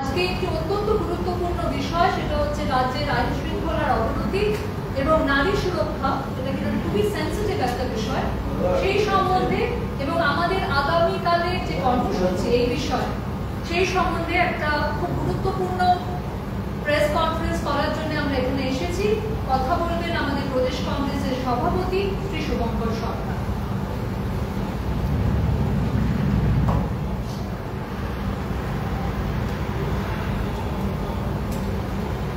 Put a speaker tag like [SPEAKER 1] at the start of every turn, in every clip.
[SPEAKER 1] আজকে একটি অত্যন্ত গুরুত্বপূর্ণ বিষয়, সেটা হচ্ছে রাজ্যের আইন শৃঙ্খলার অবনতি এবং নারী সুরক্ষা, এটা কিন্তু খুবই সেন্সিটিভ একটা বিষয়। সেই সম্বন্ধে এবং আমাদের আগামীকালের যে কর্মসূচি এই বিষয়ে, সেই সম্বন্ধে একটা খুব গুরুত্বপূর্ণ প্রেস কনফারেন্স করার জন্য আমরা এখানে এসেছি। কথা বলবেন আমাদের প্রদেশ কংগ্রেসের সভাপতি শ্রী শুভঙ্কর সরকার।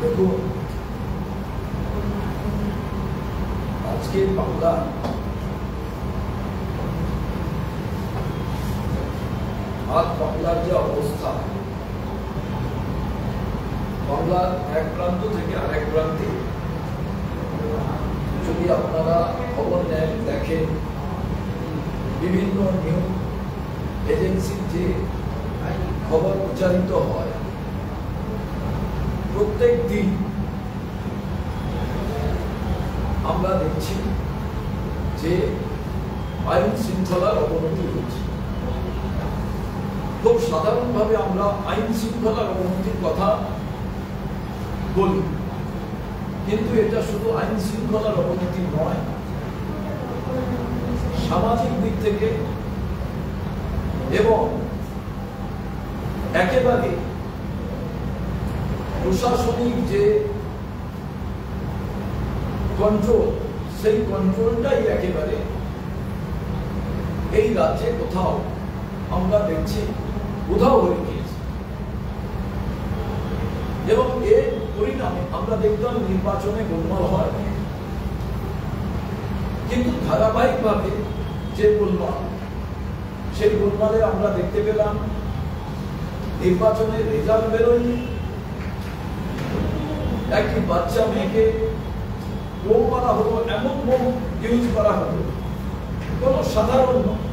[SPEAKER 2] দেখুন, আজকে বাংলার যে অবস্থা, বাংলার এক প্রান্ত থেকে আরেক প্রান্তে যদি আপনারা খবর নেন, দেখেন, বিভিন্ন নিউজ এজেন্সির যে খবর প্রচারিত হয়, প্রত্যেক দিন আমরা দেখছি যে আইন শৃঙ্খলার অবনতি হচ্ছে। খুব সাধারণভাবে আমরা আইন শৃঙ্খলার অবনতির কথা বলি, কিন্তু এটা শুধু আইন শৃঙ্খলার অবনতি নয়, সামাজিক দিক থেকে এবং একেবারে প্রশাসনিক যে কন্ট্রোল, সেই কন্ট্রোলটাই একেবারে এই রাজ্যে কোথাও আমরা দেখছি উধাও হয়ে গিয়েছে। এবং এর পরিণামে আমরা দেখলাম নির্বাচনে গোলমাল হয়, কিন্তু ধারাবাহিকভাবে যে গোলমাল, সেই গোলমালে আমরা দেখতে পেলাম নির্বাচনের রেজাল্ট বেরোয়নি, একটি বাচ্চা মেয়েকে বোম মারা হলো, এমন বোম ইউজ করা হলো, কোন সাধারণ নয়।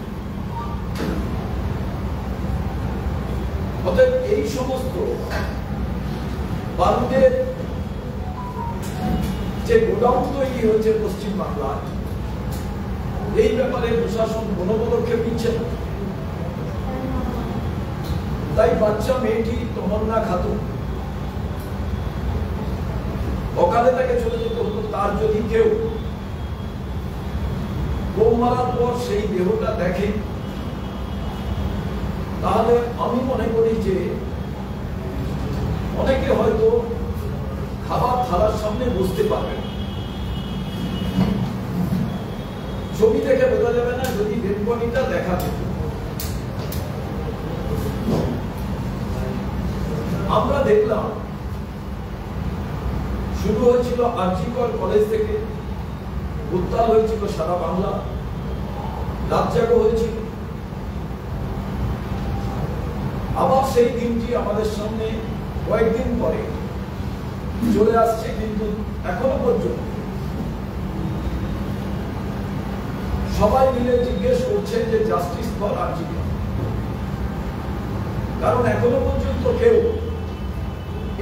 [SPEAKER 2] অতএব এই সমস্ত বারুদের যে গোডাউন তৈরি হয়েছে পশ্চিম বাংলায়, এই ব্যাপারে প্রশাসন কোনো পদক্ষেপ নিচ্ছে না। তাই বাচ্চা মেয়েটি তমন্না খাতুন, অকালে তাকে চলে যেতে হতো। তার যদি কেউ বোম মারার পর সেই দেহটা দেখে, তাহলে আমি মনে করি যে অনেকে হয়তো খাবার থালার সামনে বসতে পারবে না। ছবি দেখে বোঝা যাবে না, যদি ডেড বডিটা দেখা যেত। আমরা দেখলাম শুরু হয়েছিল আরজিকর কলেজ থেকে, উত্তাল হয়েছিল সারা বাংলা, রাজ্জাগো হয়েছিল। আবার সেই দিনটি আমাদের সামনে কয়েকদিন পরে চলে আসছে, কিন্তু এখনো পর্যন্ত সবাই মিলে জিজ্ঞেস করছেন যে জাস্টিস ফর আরজিকর। কারণ এখনো পর্যন্ত কেউ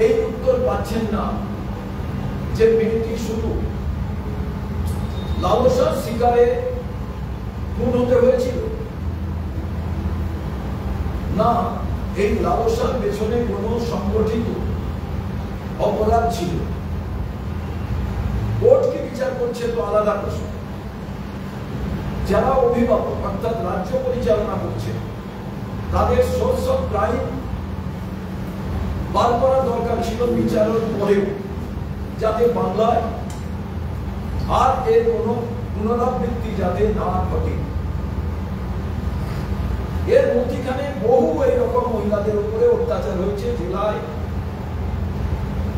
[SPEAKER 2] এই উত্তর পাচ্ছেন না যে মেয়েটি শুধু লালসার শিকারে খুন হতে হয়েছিল, না এই লালসার পেছনে কোনো সংগঠিত অপরাধ ছিল। কোর্ট কি বিচার করছে তো আলাদা প্রশ্ন। যারা অভিভাবক অর্থাৎ রাজ্য পরিচালনা করছে, তাদের সোর্স অফ ক্রাইম বার করা দরকার ছিল বিচারের পরেও, যাতে বাংলায় আর এর কোনো পুনরাবৃত্তি যাতে না ঘটে। এর মধ্যখানে বহু এইরকম মহিলাদের উপরে অত্যাচার হয়েছে জেলায়,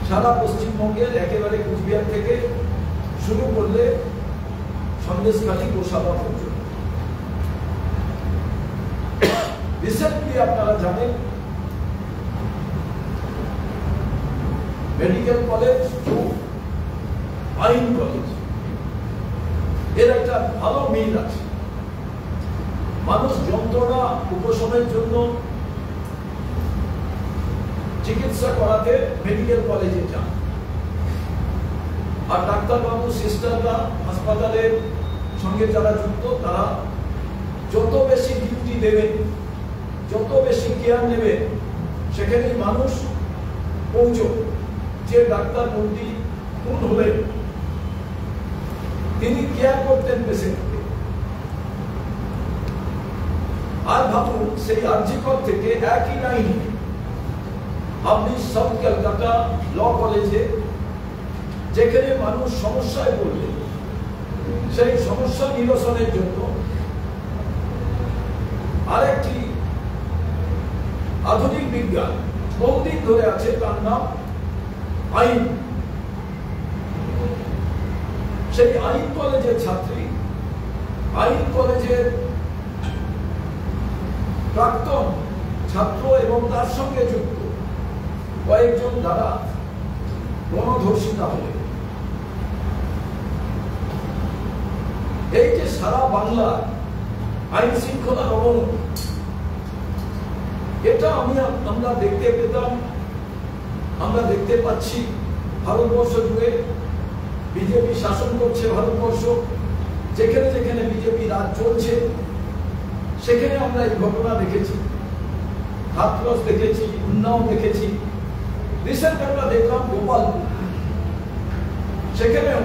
[SPEAKER 2] সারা পশ্চিমবঙ্গের একেবারে কুচবিহার থেকে শুরু করলে সন্দেশখালী গোসাবা পর্যন্ত। রিসেন্টলি আপনারা জানেন মেডিকেল কলেজ, আইন কলেজ, এর একটা ভালো মিল আছে। মানুষ যন্ত্রণা উপশমের জন্য চিকিৎসা করাতে মেডিকেল কলেজে যান, আর ডাক্তারবাবু সিস্টাররা হাসপাতালের সঙ্গে যারা যুক্ত, তারা যত বেশি ডিউটি দেবেন, যত বেশি কেয়ার নেবেন, সেখানে মানুষ পৌঁছ যে ডাক্তার মন্ত্রী খুন হলেন তিনি কেয়ার করতেন পেশেন্টকে। আর ভাবুন সেই আরজিকর থেকে একই লাইনে আপনি সাউথ কলকাতা ল কলেজে যেখানে মানুষ সমস্যায় পড়লেন সেই সমস্যা নিরসনের জন্য আরেকটি আধুনিক বিজ্ঞান বহুদিন ধরে আছে, তার নাম আইন। সেই আইন কলেজের ছাত্রী, আইন কলেজের প্রাক্তন ছাত্র এবং তার সঙ্গে যুক্ত কয়েকজন দ্বারা গণধর্ষিতা হলেন। এই যে সারা বাংলা আইন শৃঙ্খলার অবনতি, এটা আমরা দেখতে পেতাম, আমরা দেখতে পাচ্ছি ভারতবর্ষ জুড়ে বিজেপি শাসন করছে। ভারতবর্ষ যেখানে যেখানে বিজেপি রাজ চলছে সেখানে আমরা এই ঘটনা দেখেছি, হাতরস দেখেছি, উন্নাও দেখেছি। রিসেন্ট আমরা দেখলাম গোপালপুর, সেখানেও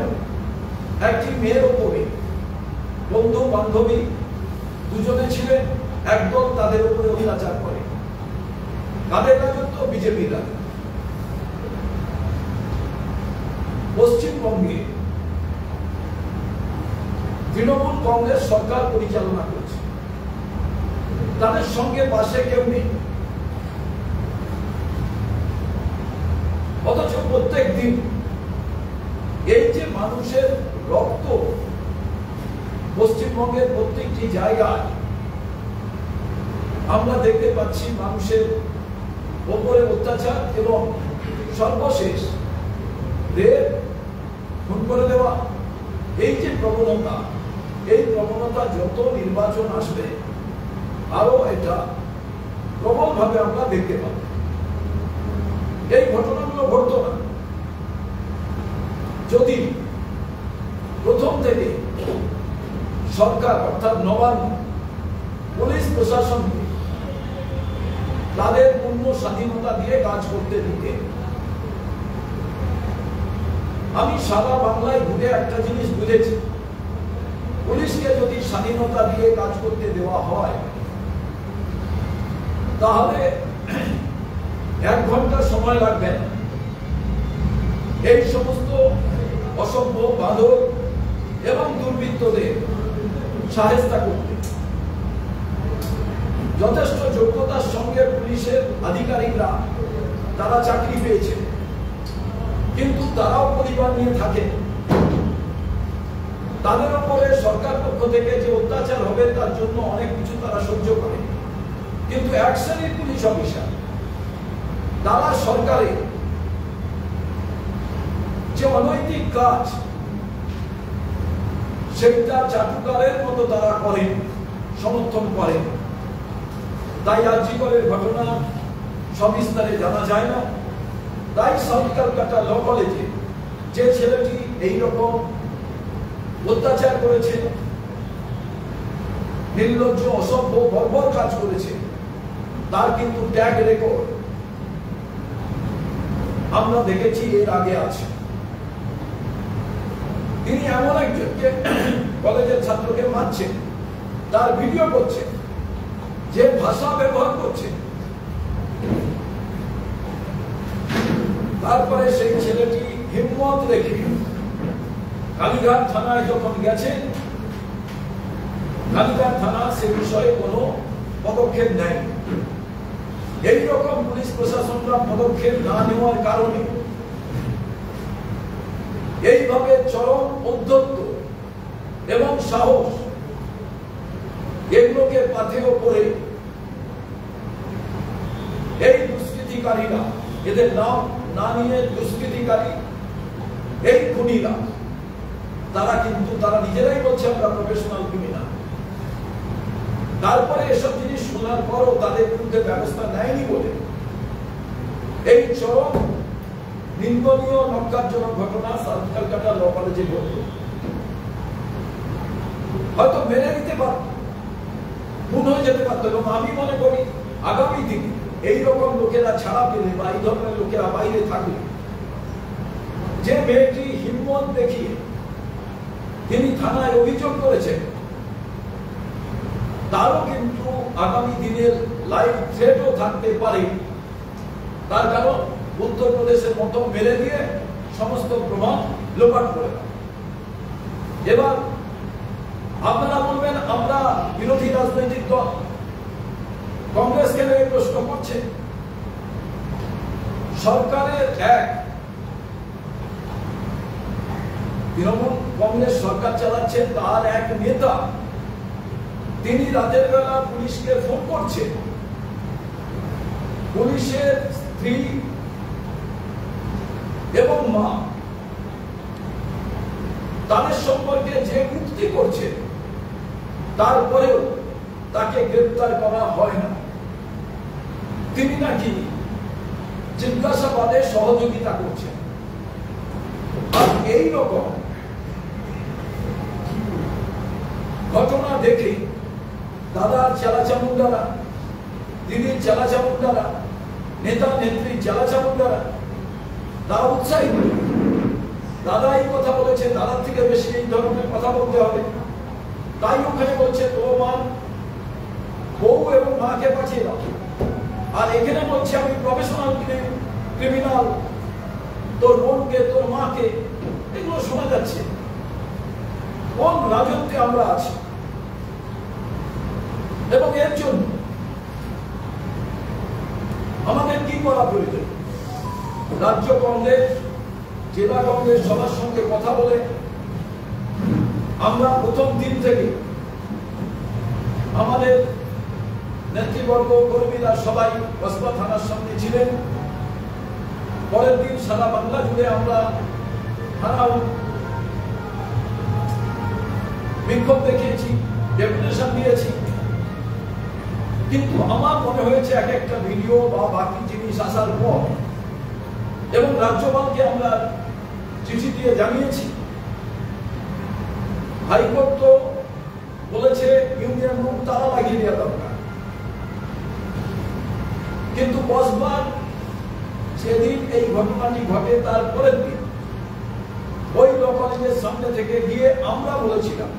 [SPEAKER 2] একটি মেয়ের উপরে বন্ধু বান্ধবী দুজনে ছিলেন, একদল তাদের উপরে অত্যাচার করে। কাদের রাজত্ব? বিজেপির রাজত্ব। পশ্চিমবঙ্গে তৃণমূল কংগ্রেস সরকার পরিচালনা করছে, তাদের সঙ্গে পাশে কেউ নেই। অথচ প্রত্যেক দিন এই যে মানুষের রক্ত পশ্চিমবঙ্গের প্রত্যেকটি জায়গায় আমরা দেখতে পাচ্ছি, মানুষের উপরে অত্যাচার এবং সর্বশেষ রেপ, খুন করে দেওয়া। এই যে প্রবণতা, এই প্রবণতা যত নির্বাচন আসবে আরো এটা প্রবলভাবে আমরা দেখতে পাব। এই ঘটনাগুলো ঘটতো না যদি প্রথম থেকে সরকার অর্থাৎ নবান্ন পুলিশ প্রশাসনকে তাদের পূর্ণ স্বাধীনতা দিয়ে কাজ করতে দিতে। আমি সারা বাংলায় ঘুরে একটা জিনিস বুঝেছি, পুলিশকে যদি স্বাধীনতা দিয়ে কাজ করতে দেওয়া হয় তাহলে 1 ঘন্টা সময় লাগবে না এই সমস্ত অসভ্য, বাঁদর এবং দুর্বৃত্তদের শায়েস্তা করতে। যথেষ্ট যোগ্যতার সঙ্গে পুলিশের আধিকারিকরা তারা চাকরি পেয়েছে, কিন্তু তারাও পরিবার নিয়ে থাকে। তাদের উপরে সরকার পক্ষ থেকে যে অত্যাচার হবে তার জন্য অনেক কিছু তারা সহ্য করে, কিন্তু এক শ্রেণীর পুলিশ অফিসার তারা সরকারের যে অনৈতিক কাজ সেইটা চাটুকারের মতো তারা করেন, সমর্থন করেন। তাই আরজিকরের ঘটনা সবিস্তারে জানা যায় না। তাই সাউথ কলকাতা ল কলেজে যে ছেলেটি এইরকম অত্যাচার করেছে, নির্লজ্জ, অসভ্য, বর্বর কাজ করেছে, তার কিন্তু ট্যাগ রেকর্ড আমরা দেখেছি এর আগে আছে। তিনি এমন একজনকে কলেজের ছাত্রকে মারছেন, তার ভিডিও করছেন, যে ভাষা ব্যবহার করছে। তারপরে সেই ছেলেটি হিম্মত রেখে কালীঘাট থানায় যখন গেছেন, কালীঘাট থানা সে বিষয়ে কোনো পদক্ষেপ নেয়। এইরকম পুলিশ প্রশাসনরা পদক্ষেপ না নেওয়ার কারণে এইভাবে চরম ঔদ্ধত্য এবং সাহস এগুলোকে পাথেয় করে এই দুষ্কৃতিকারীরা, এদের নাম না নিয়ে দুষ্কৃতিকারী, এই খুনিরা, তারা কিন্তু তারা নিজেরাই বলছে আমরা প্রফেশনাল ক্রিমিনাল। তারপরে এসব জিনিস শোনার পরও তাদের বিরুদ্ধে ব্যবস্থা নেয়নি বলে এই চরম নিন্দনীয়, নক্কারজনক ঘটনা সাউথ কলকাতা ল কলেজে ঘটল। হয়তো মেনে নিতে পারত, খুন হয়ে যেতে পারত। এবং আমি মনে করি আগামী দিনে এইরকম লোকেরা ছাড়া পেলে বা এই ধরনের লোকেরা বাইরে থাকলে, যে মেয়েটি হিম্মত দেখিয়ে তিনি থানায় অভিযোগ করেছেন, তারও কিন্তু আগামী দিনের লাইফ থ্রেটও থাকতে পারে। তার কারণ উত্তরপ্রদেশের মতো মেরে দিয়ে সমস্ত প্রমাণ লোপাট করে দেয়। এবার আপনারা বলবেন আমরা বিরোধী রাজনৈতিক দল, কংগ্রেস কেন এই প্রশ্ন করছে? সরকারের এক তৃণমূল কংগ্রেস সরকার চালাচ্ছে, তার এক নেতা তিনি রাতের বেলা পুলিশকে ফোন করছে, পুলিশের স্ত্রী এবং মা তাদের সম্পর্কে যে মুক্তি করছে, তারপরেও তাকে গ্রেফতার করা হয় না। তিনি নাকি জিজ্ঞাসাবাদে সহযোগিতা করছেন। আর এই রকম ঘটনা দেখে দাদার চেলাচামুন্ডারা, দিদির চেলাচামুন্ডারা, নেতা নেত্রী চেলাচামুন্ডারা তারা উৎসাহিত। দাদা এই কথা বলেছে, দাদার থেকে বেশি এই ধরনের কথা বলতে হবে, তাই ওখানে বলছে তোমার বউ এবং মাকে পাঠিয়ে দাও। আর এখানে বলছে আমি প্রফেশনাল ক্রিমিনাল, তোর বোনকে তোর মাকে। এগুলো শোনা যাচ্ছে। কোন রাজত্বে আমরা আছি? এবং এর জন্য আমাদের কি করা প্রয়োজন? রাজ্য কংগ্রেস, জেলা কংগ্রেস সবার সঙ্গে কথা বলে আমরা প্রথম দিন থেকে আমাদের নেতৃবর্গ, কর্মীরা সবাই কসবা থানার সামনে ছিলেন। পরের দিন সারা বাংলা জুড়ে আমরা থানাও বিক্ষোভ দেখিয়েছি, ডেপুটেশন দিয়েছি। কিন্তু আমার মনে হয়েছে এক একটা ভিডিও বা বাকি জিনিস আসার পর, এবং রাজ্যপালকে আমরা চিঠি দিয়ে জানিয়েছি, হাইকোর্ট তো বলেছে ইউনিয়ন রুম তালা লাগিয়ে দেওয়া দরকার। কিন্তু কসবার যেদিন এই ঘটনাটি ঘটে তার পরের দিন ওই ল কলেজের সামনে থেকে গিয়ে আমরা বলেছিলাম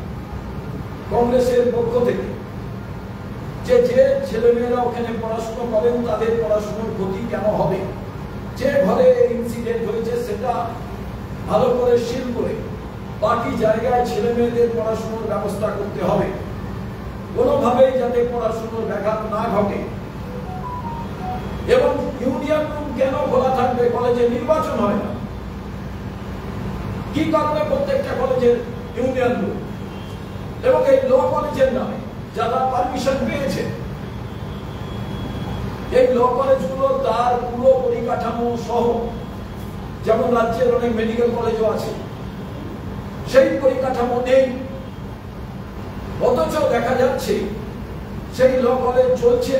[SPEAKER 2] কংগ্রেসের পক্ষ থেকে যে যে ছেলেমেয়েরা ওখানে পড়াশোনা করেন তাদের পড়াশোনার ক্ষতি কেন হবে, যে ঘরে ইনসিডেন্ট হয়েছে সেটা ভালো করে সিল করে বাকি জায়গায় ছেলে মেয়েদের পড়াশোনার ব্যবস্থা করতে হবে, কোনোভাবেই যাতে পড়াশোনার ব্যাঘাত না ঘটে। এবং ইউনিয়ন রুম কেন খোলা থাকবে? কলেজে নির্বাচন হয় না, কি কারণে প্রত্যেকটা কলেজের ইউনিয়ন রুম? এবং এই ল কলেজের নামে যারা পারমিশন পেয়েছে, এই ল কলেজগুলো তার পুরো পরিকাঠামো সহ, যেমন রাজ্যের অনেক মেডিকেল কলেজও আছে, সেই পরিকাঠামো নেই। অথচ দেখা যাচ্ছে সেই ল কলেজ চলছে।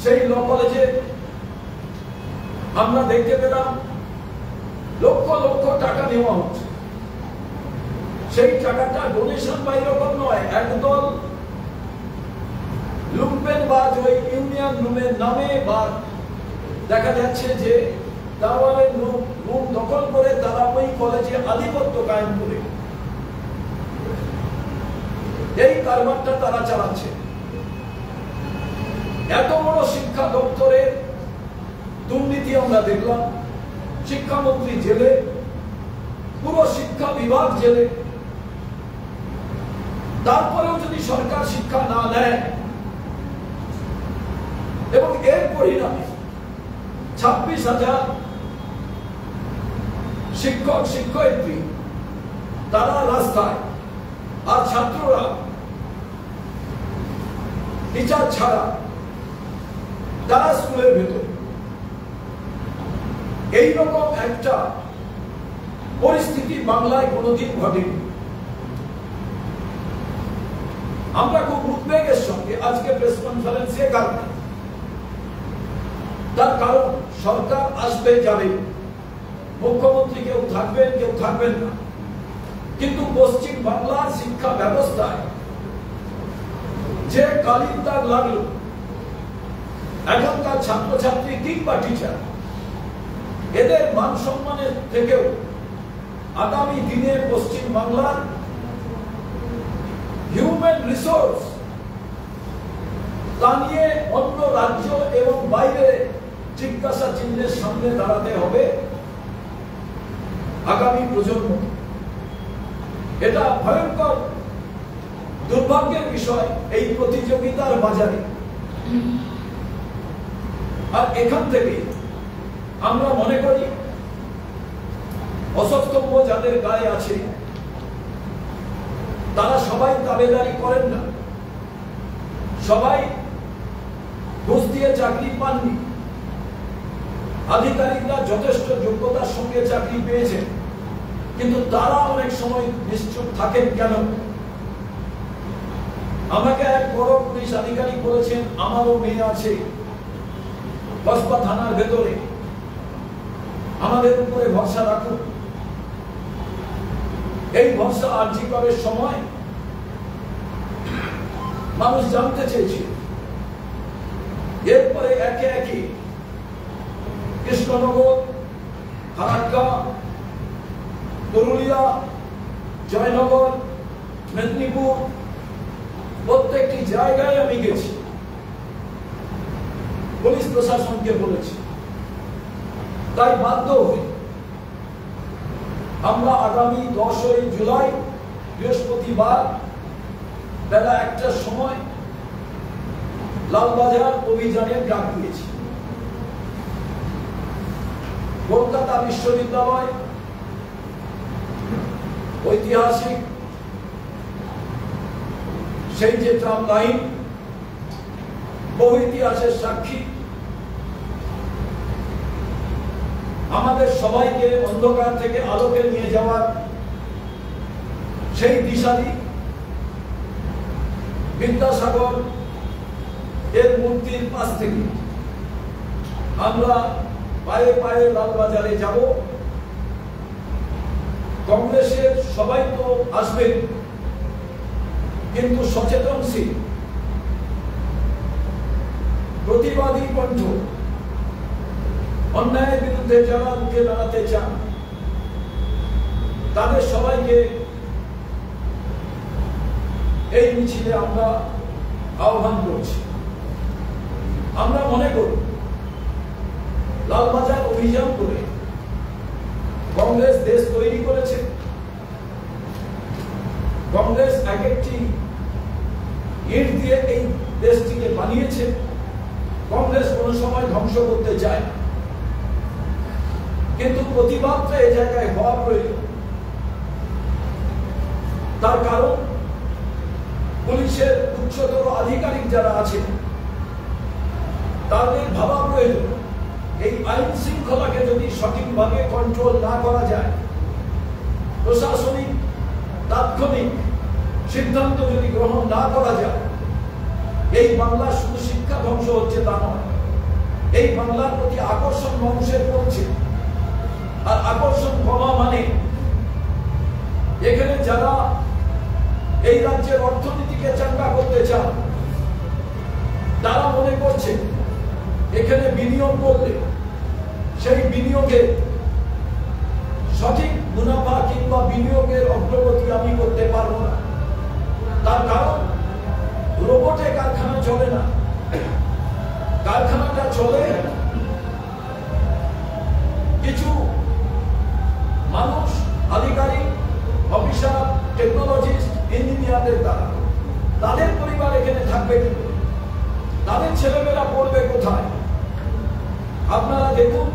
[SPEAKER 2] সেই ল কলেজে আমরা দেখতে পেলাম লক্ষ লক্ষ টাকা নেওয়া হচ্ছে। সেই টাকাটা ডোনেশন বা এরকম নয়, একদল লুম্পেনবাজ ওই ইউনিয়ন রুমের নামে বা দেখা যাচ্ছে যে দাওয়ালের রুম দখল করে তারা ওই কলেজে আধিপত্য কায়েম করে এই কারবারটা তারা চালাচ্ছে। এত বড় শিক্ষা দপ্তরের দুর্নীতি আমরা দেখলাম, শিক্ষামন্ত্রী জেলে, পুরো শিক্ষা বিভাগ জেলে। তারপরেও যদি সরকার শিক্ষা না নেয় এবং এর পরিণামে 26,000 শিক্ষক শিক্ষয়িত্রী তারা রাস্তায়, আর ছাত্ররা টিচার ছাড়া তারা স্কুলের ভেতর, এইরকম একটা পরিস্থিতি বাংলায় কোনোদিন ঘটেনি। আমরা খুব উদ্বেগের সঙ্গে আজকে প্রেস কনফারেন্সে কারণ, তার কারণ সরকার আসবে যাবে, মুখ্যমন্ত্রী কেউ থাকবেন কেউ থাকবেন না, কিন্তু পশ্চিম বাংলার শিক্ষা ব্যবস্থায় যে কালির দাগ লাগলো, এখনকার ছাত্রছাত্রী কিংবা টিচার এদের মান সম্মানের থেকেও আগামী দিনে পশ্চিম বাংলার হিউম্যান রিসোর্স তা নিয়ে অন্য রাজ্য এবং বাইরে জিজ্ঞাসা চিহ্নের সামনে দাঁড়াতে হবে আগামী প্রজন্ম। এটা ভয়ঙ্কর দুর্ভাগ্যের বিষয় এই প্রতিযোগিতার বাজারে। আর এখান থেকে আমরা মনে করি অসস্তম্ভ যাদের গায়ে আছে তারা সবাই দাবেদারি করেন না, সবাই ঘুষ দিয়ে চাকরি পাননি। আধিকারিকরা যথেষ্ট যোগ্যতার সঙ্গে চাকরি পেয়েছেন, কিন্তু তারা অনেক সময় নিশ্চুপ থাকেন কেন? আমাকে এক বড় পুলিশ আধিকারিক বলেছেন, আমারও মেয়ে আছে কসবা থানার ভেতরে, আমাদের উপরে ভরসা রাখুন। এই ভরসা আর্জি করার সময় মানুষ জানতে চেয়েছে। এরপরে একে একে কৃষ্ণনগর, ফারাক্কা, পুরুলিয়া, জয়নগর, মেদিনীপুর প্রত্যেকটি জায়গায় আমি গেছি, পুলিশ প্রশাসনকে বলেছি। তাই বাধ্য হয়ে আমরা আগামী 10ই জুলাই বৃহস্পতিবার বেলা 1টার সময় লালবাজার অভিযানের ডাক দিয়েছি। কলকাতা বিশ্ববিদ্যালয় ঐতিহাসিক সেই যে ট্রাম লাইন, বহু ইতিহাসের সাক্ষী, আমাদের সবাইকে অন্ধকার থেকে আলোকে নিয়ে যাওয়ার সেই দিশারি বিদ্যাসাগর এর মূর্তির পাশ থেকে আমরা পায়ে পায়ে লালবাজারে যাব। কংগ্রেসের সবাই তো আসবেন, কিন্তু সচেতনশীল প্রতিবাদী কণ্ঠ, অন্যায়ের বিরুদ্ধে যারা উঠে দাঁড়াতে চান তাদের সবাইকে এই মিছিলে আমরা আহ্বান করছি। আমরা মনে করি লালবাজার অভিযান করে কংগ্রেস দেশ তৈরি করেছে। কংগ্রেস এক একটি ইট দিয়ে এই দেশটিকে বানিয়েছে। কংগ্রেস কোন সময় ধ্বংস করতে চায় না, কিন্তু প্রতিবাদটা এই জায়গায় হওয়া প্রয়োজন। তার কারণ পুলিশের উচ্চতর আধিকারিক যারা আছেন তাদের ভাবা প্রয়োজন, এই আইন শৃঙ্খলাকে যদি সঠিকভাবে কন্ট্রোল না করা যায়, প্রশাসনিক তাৎক্ষণিক সিদ্ধান্ত যদি গ্রহণ না করা যায়, এই বাংলার শুধু শিক্ষা ধ্বংস হচ্ছে তা নয়, এই বাংলার প্রতি আকর্ষণ মানুষের কমছে। আর আকর্ষণ কমা মানে এখানে যারা এই রাজ্যের অর্থনীতিকে চাঙ্গা করতে চান তারা মনে করছে এখানে বিনিয়োগ করলে সেই বিনিয়োগে সঠিক মুনাফা কিংবা বিনিয়োগের অগ্রগতি আমি করতে পারবো না। তার কারণ রোবটে কারখানা চলে না, কারখানাটা চলে কিছু মানুষ, আধিকারিক, অফিসার, টেকনোলজিস্ট, ইঞ্জিনিয়ারদের দ্বারা। তাদের পরিবার এখানে থাকবে কি? তাদের ছেলেমেয়েরা পড়বে কোথায়? আপনারা দেখুন,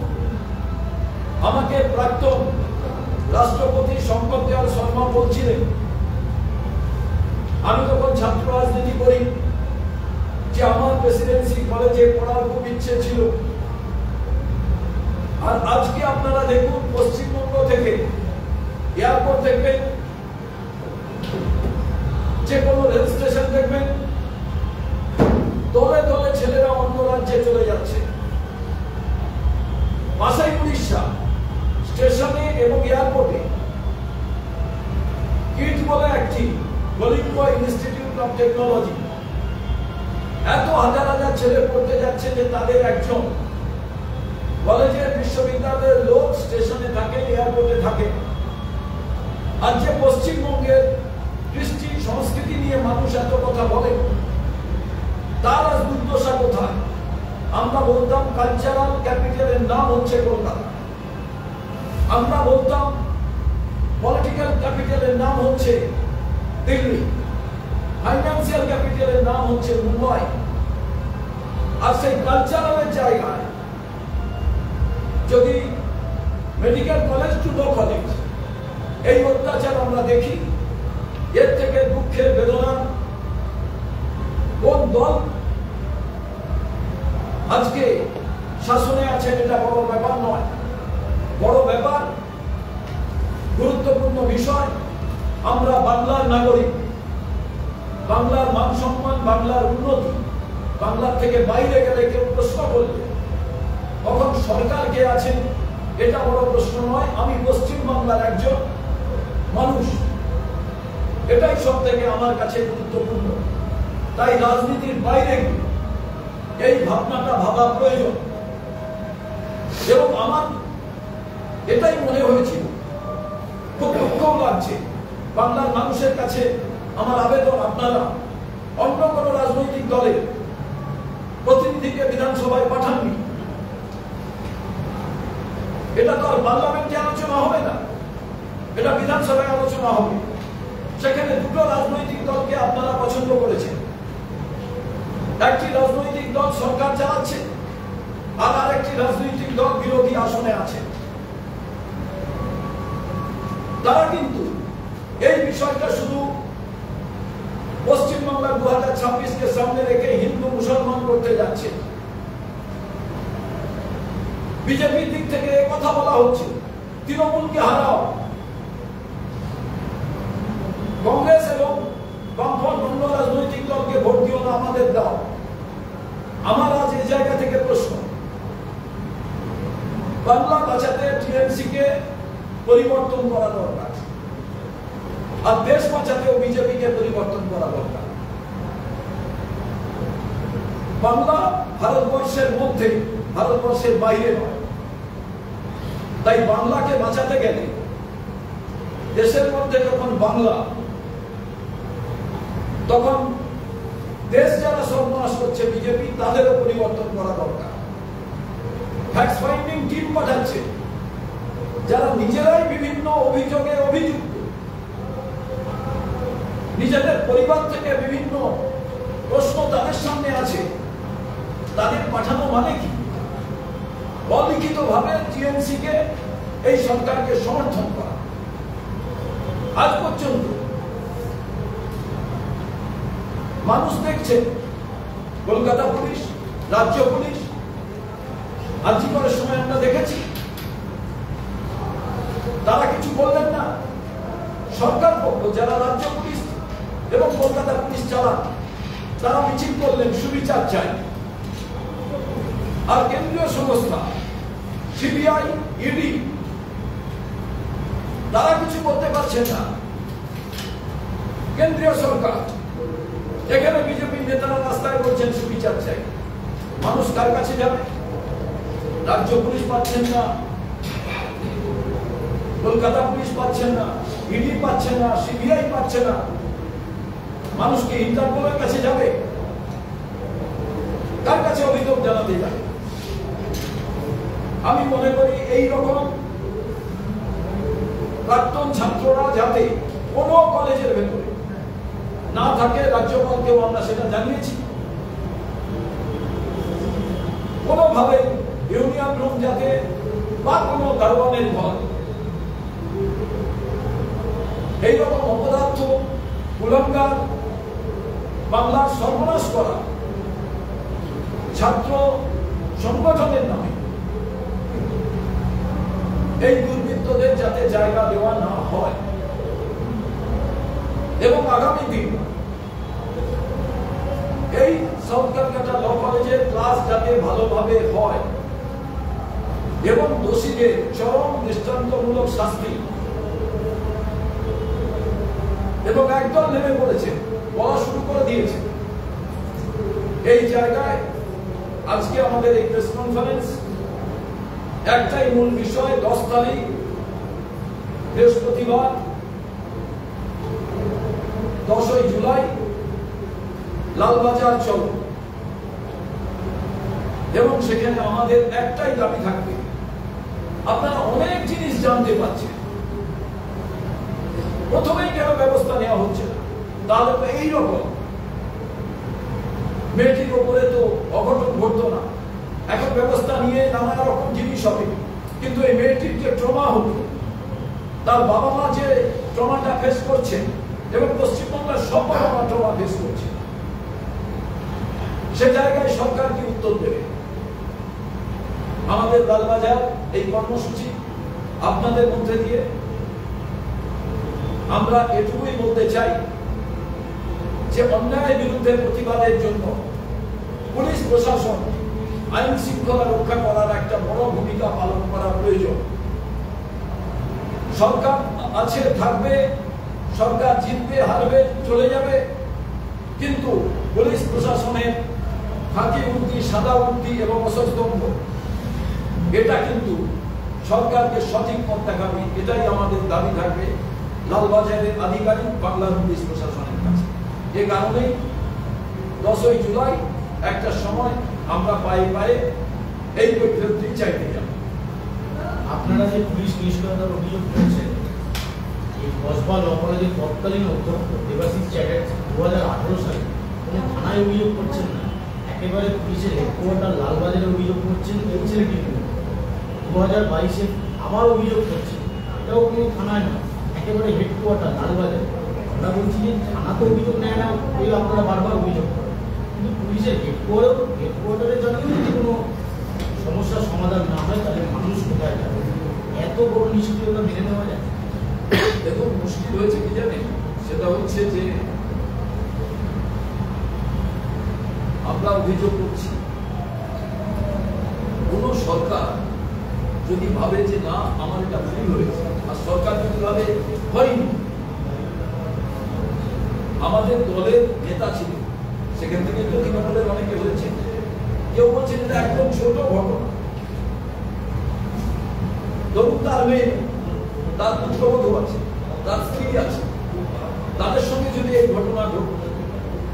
[SPEAKER 2] আমাকে প্রাক্তন রাষ্ট্রপতি শঙ্কর দয়াল শর্মা বলছিলেন, আমি যখন ছাত্র রাজনীতি করি, যে আমার প্রেসিডেন্সি কলেজে পড়ার খুব ইচ্ছে ছিল। আর আজকে আপনারা দেখুন, পশ্চিমবঙ্গ থেকে এয়ারপোর্ট দেখবেন, যে কোনো রেল স্টেশন দেখবেন, দলে দলে ছেলেরা অন্য রাজ্যে চলে যাচ্ছে। পাশেই উড়িষ্যা স্টেশনে এবং এয়ারপোর্টে কিট বলে একটি কলিঙ্গ ইনস্টিটিউট অফ টেকনোলজি, এত হাজার হাজার ছেলে পড়তে যাচ্ছে যে তাদের একজন কলেজের বিশ্ববিদ্যালয়ের লোক স্টেশনে থাকে, এয়ারপোর্টে থাকে। আর যে পশ্চিমবঙ্গের কৃষ্টি সংস্কৃতি নিয়ে মানুষ এত কথা বলে, তার আজ দুর্দশা কোথায়? আমরা বলতাম কালচারাল ক্যাপিটালের নাম হচ্ছে কলকাতা, আমরা বলতাম পলিটিক্যাল ক্যাপিটালের নাম হচ্ছে দিল্লি, ফাইন্যান্সিয়াল ক্যাপিটালের নাম হচ্ছে মুম্বাই। আর সেই কালচারালের জায়গায় যদি medical college to law college এই অত্যাচার আমরা দেখি, এর থেকে দুঃখের বেদনা কোন দল আজকে শাসনে আছেন এটা বড় ব্যাপার নয়। বড় ব্যাপার, গুরুত্বপূর্ণ বিষয়, আমরা বাংলার নাগরিক, বাংলার মান সম্মান, বাংলার উন্নতি। বাংলার থেকে বাইরে গেলে কেউ প্রশ্ন করলে তখন সরকার কে আছেন এটা বড় প্রশ্ন নয়, আমি পশ্চিম বাংলার একজন মানুষ, এটাই সব থেকে আমার কাছে গুরুত্বপূর্ণ। তাই রাজনীতির বাইরে এই ভাবনাটা ভাবা প্রয়োজন। এবং আমার এটাই মনে হয়েছিল, খুব দুঃখও লাগছে, বাংলার মানুষের কাছে আমার আবেদন, আপনারা অন্য কোনো রাজনৈতিক দলের প্রতিনিধিকে বিধানসভায় পাঠাননি। এটা তো আর পার্লামেন্টে আলোচনা হবে না, এটা বিধানসভায় আলোচনা হবে। সেখানে দুটো রাজনৈতিক দলকে আপনারা পছন্দ করেছেন। একটি রাজনৈতিক দল সরকার চালাচ্ছে, আর আরেকটি রাজনৈতিক দল বিরোধী আসনে আছে। তারা কিন্তু এই বিষয়টা শুধু পশ্চিমবাংলার 2026-কে সামনে রেখে হিন্দু মুসলমান করতে যাচ্ছে। বিজেপির দিক থেকে কথা বলা হচ্ছে তৃণমূলকে হারাও, কংগ্রেস এবং বামফ্রন্ট অন্য রাজনৈতিক দলকে ভোট দিও না, আমাদের দাও। আমার আজ এই জায়গা থেকে প্রশ্ন, বাংলা বাঁচাতে টিএমসি-কে পরিবর্তন করা দরকার, আর দেশ বাঁচাতেও বিজেপিকে পরিবর্তন করা দরকার। বাংলা ভারতবর্ষের মধ্যে, ভারতবর্ষের বাইরে নয়। তাই বাংলাকে বাঁচাতে গেলে দেশের মধ্যে যখন বাংলা, তখন দেশ যারা সর্বনাশ করছে বিজেপি, তাদেরও পরিবর্তন করা দরকার। ফ্যাক্ট ফাইন্ডিং টিম পাঠাচ্ছে যারা নিজেরাই বিভিন্ন অভিযোগে অভিযুক্ত, নিজেদের পরিবার থেকে বিভিন্ন প্রশ্ন তাদের সামনে আছে, তাদের পাঠানো মানে কি? অলিখিত ভাবে টিএমসি-কে, এই সরকারকে সমর্থন করা। আজ পর্যন্ত মানুষ দেখছে, কলকাতা পুলিশ, রাজ্য পুলিশ, আজকের সময় আমরা দেখেছি, তারা কিছু বললেন না। সরকার পক্ষ যারা রাজ্য পুলিশ এবং কলকাতা পুলিশ চালান, তারা মিছিল করলেন, সুবিচার চাই। আর কেন্দ্রীয় সংস্থা সিবিআই, ইডি, তারা কিছু করতে পারছেন না। কেন্দ্রীয় সরকার, এখানে বিজেপির নেতারা রাস্তায় বলছেন সুবিচার চাই। মানুষ কার কাছে যাবে? রাজ্য পুলিশ পাচ্ছেন না, কলকাতা পুলিশ পাচ্ছেন না, ইডি পাচ্ছেন না, সিবিআই পাচ্ছে না। মানুষকে ইন্টারপোলের কাছে যাবে? কার কাছে অভিযোগ জানাতে যাবে? আমি মনে করি এই রকম প্রাক্তন ছাত্ররা যাতে কোনো কলেজের ভেতরে না থাকে, রাজ্যপালকেও আমরা সেটা জানিয়েছি। কোনোভাবে ইউনিয়ন রুম যাতে বা কোনো দারোয়ানের ঘর, এইরকম অপদার্থ কুলাঙ্গার বাংলার সর্বনাশ করা ছাত্র সংগঠনের নামে এই দুর্বৃত্তদের যাতে জায়গা দেওয়া না হয়, এবং আগামী দিন এই সাউথ কলকাতা ল কলেজের ক্লাস যাতে ভালোভাবে হয় এবং দোষীদের চরম দৃষ্টান্তমূলক শাস্তি। এবং একদল নেমে পড়েছে, বলা শুরু করে দিয়েছে এই জায়গায় আজকে আমাদের এই প্রেস কনফারেন্স একটাই মূল বিষয়, 10 তারিখ বৃহস্পতিবার 10ই জুলাই লালবাজার চলো, এবং সেখানে আমাদের একটাই দাবি থাকবে। আপনারা অনেক জিনিস জানতে পারছেন, প্রথমেই কেন ব্যবস্থা নেওয়া হচ্ছে না? তাহলে তো এইরকম মেয়েটির উপরে তো অঘটন ঘটতো না। এখন ব্যবস্থা নিয়ে নানা রকম জিনিস হবে, কিন্তু এই মেয়েটির যে ট্রমা হলো, তার বাবা মা যে ট্রমাটা ফেস করছে, এবং পশ্চিমবাংলার সব বাবা মা ট্রমা ফেস করছে, সে জায়গায় সরকার কি উত্তর দেবে? আমাদের লালবাজার এই কর্মসূচি আপনাদের মধ্যে দিয়ে আমরা এটুকুই বলতে চাই যে অন্যায়ের বিরুদ্ধে প্রতিবাদের জন্য পুলিশ প্রশাসন আইন শৃঙ্খলা রক্ষা করার একটা বড় ভূমিকা পালন করা প্রয়োজন। সরকার আছে, থাকবে, সরকার জিতবে, হারবে, চলে যাবে, কিন্তু পুলিশ প্রশাসনের ফাঁকি উক্তি, সাদা উক্তি এবং অসস্তম্ভ, এটা কিন্তু সরকারকে সঠিক পথ দেখাবে। এটাই আমাদের দাবি থাকবে লালবাজারের আধিকারিক বাংলার পুলিশ প্রশাসনের কাছে। এ কারণেই 10ই জুলাই একটা সময় আমরা পায়ে পায়ে এই পদ্ধতি চাইতে যাব।
[SPEAKER 3] আপনারা যে পুলিশ নিষ্ক্রিয়তার অভিযোগ করছেন, এই কসবা ল কলেজের তৎকালীন অধ্যক্ষ দেবাশিস চ্যাটার্জি 2018 সালে কোনো থানায় অভিযোগ করছেন না, একেবারে পুলিশের হেডকোয়ার্টার লালবাজারে অভিযোগ করছেন এই ছেলেটি। 2022-এ আবার অভিযোগ করছেন, এটাও কোনো থানায় না, একেবারে হেডকোয়ার্টার লালবাজারে। আমরা বলছি যে থানা তো অভিযোগ নেয় না, এই আপনারা বারবার অভিযোগ করেন, কিন্তু পুলিশের হেডকোয়ার্টারে জানিয়ে যদি কোনো সমস্যার সমাধান না হয়, তাহলে মানুষ কোথায় যাবে? এত বড় নিষ্ক্রিয়তা মেনে নেওয়া যায়?
[SPEAKER 2] দেখুন, মুশকিল হয়েছে কি জানেন, সেটা হচ্ছে যে আমরা অভিযোগ করছি, কোন সরকার যদি ভাবে যে না আমার এটা ভুল হয়েছে, আর সরকার যদি ভাবে হয়নি, আমাদের দলের নেতা ছিল, সেখান থেকে তৃণমূলের অনেকে হয়েছে, কেউ বলছেন এটা একদম ছোট ঘটনা, ধরুন তার মেয়ে, তার পুত্রবধূ আছে, তার স্ত্রী আছে, তাদের সঙ্গে যদি এই ঘটনা ঘটত,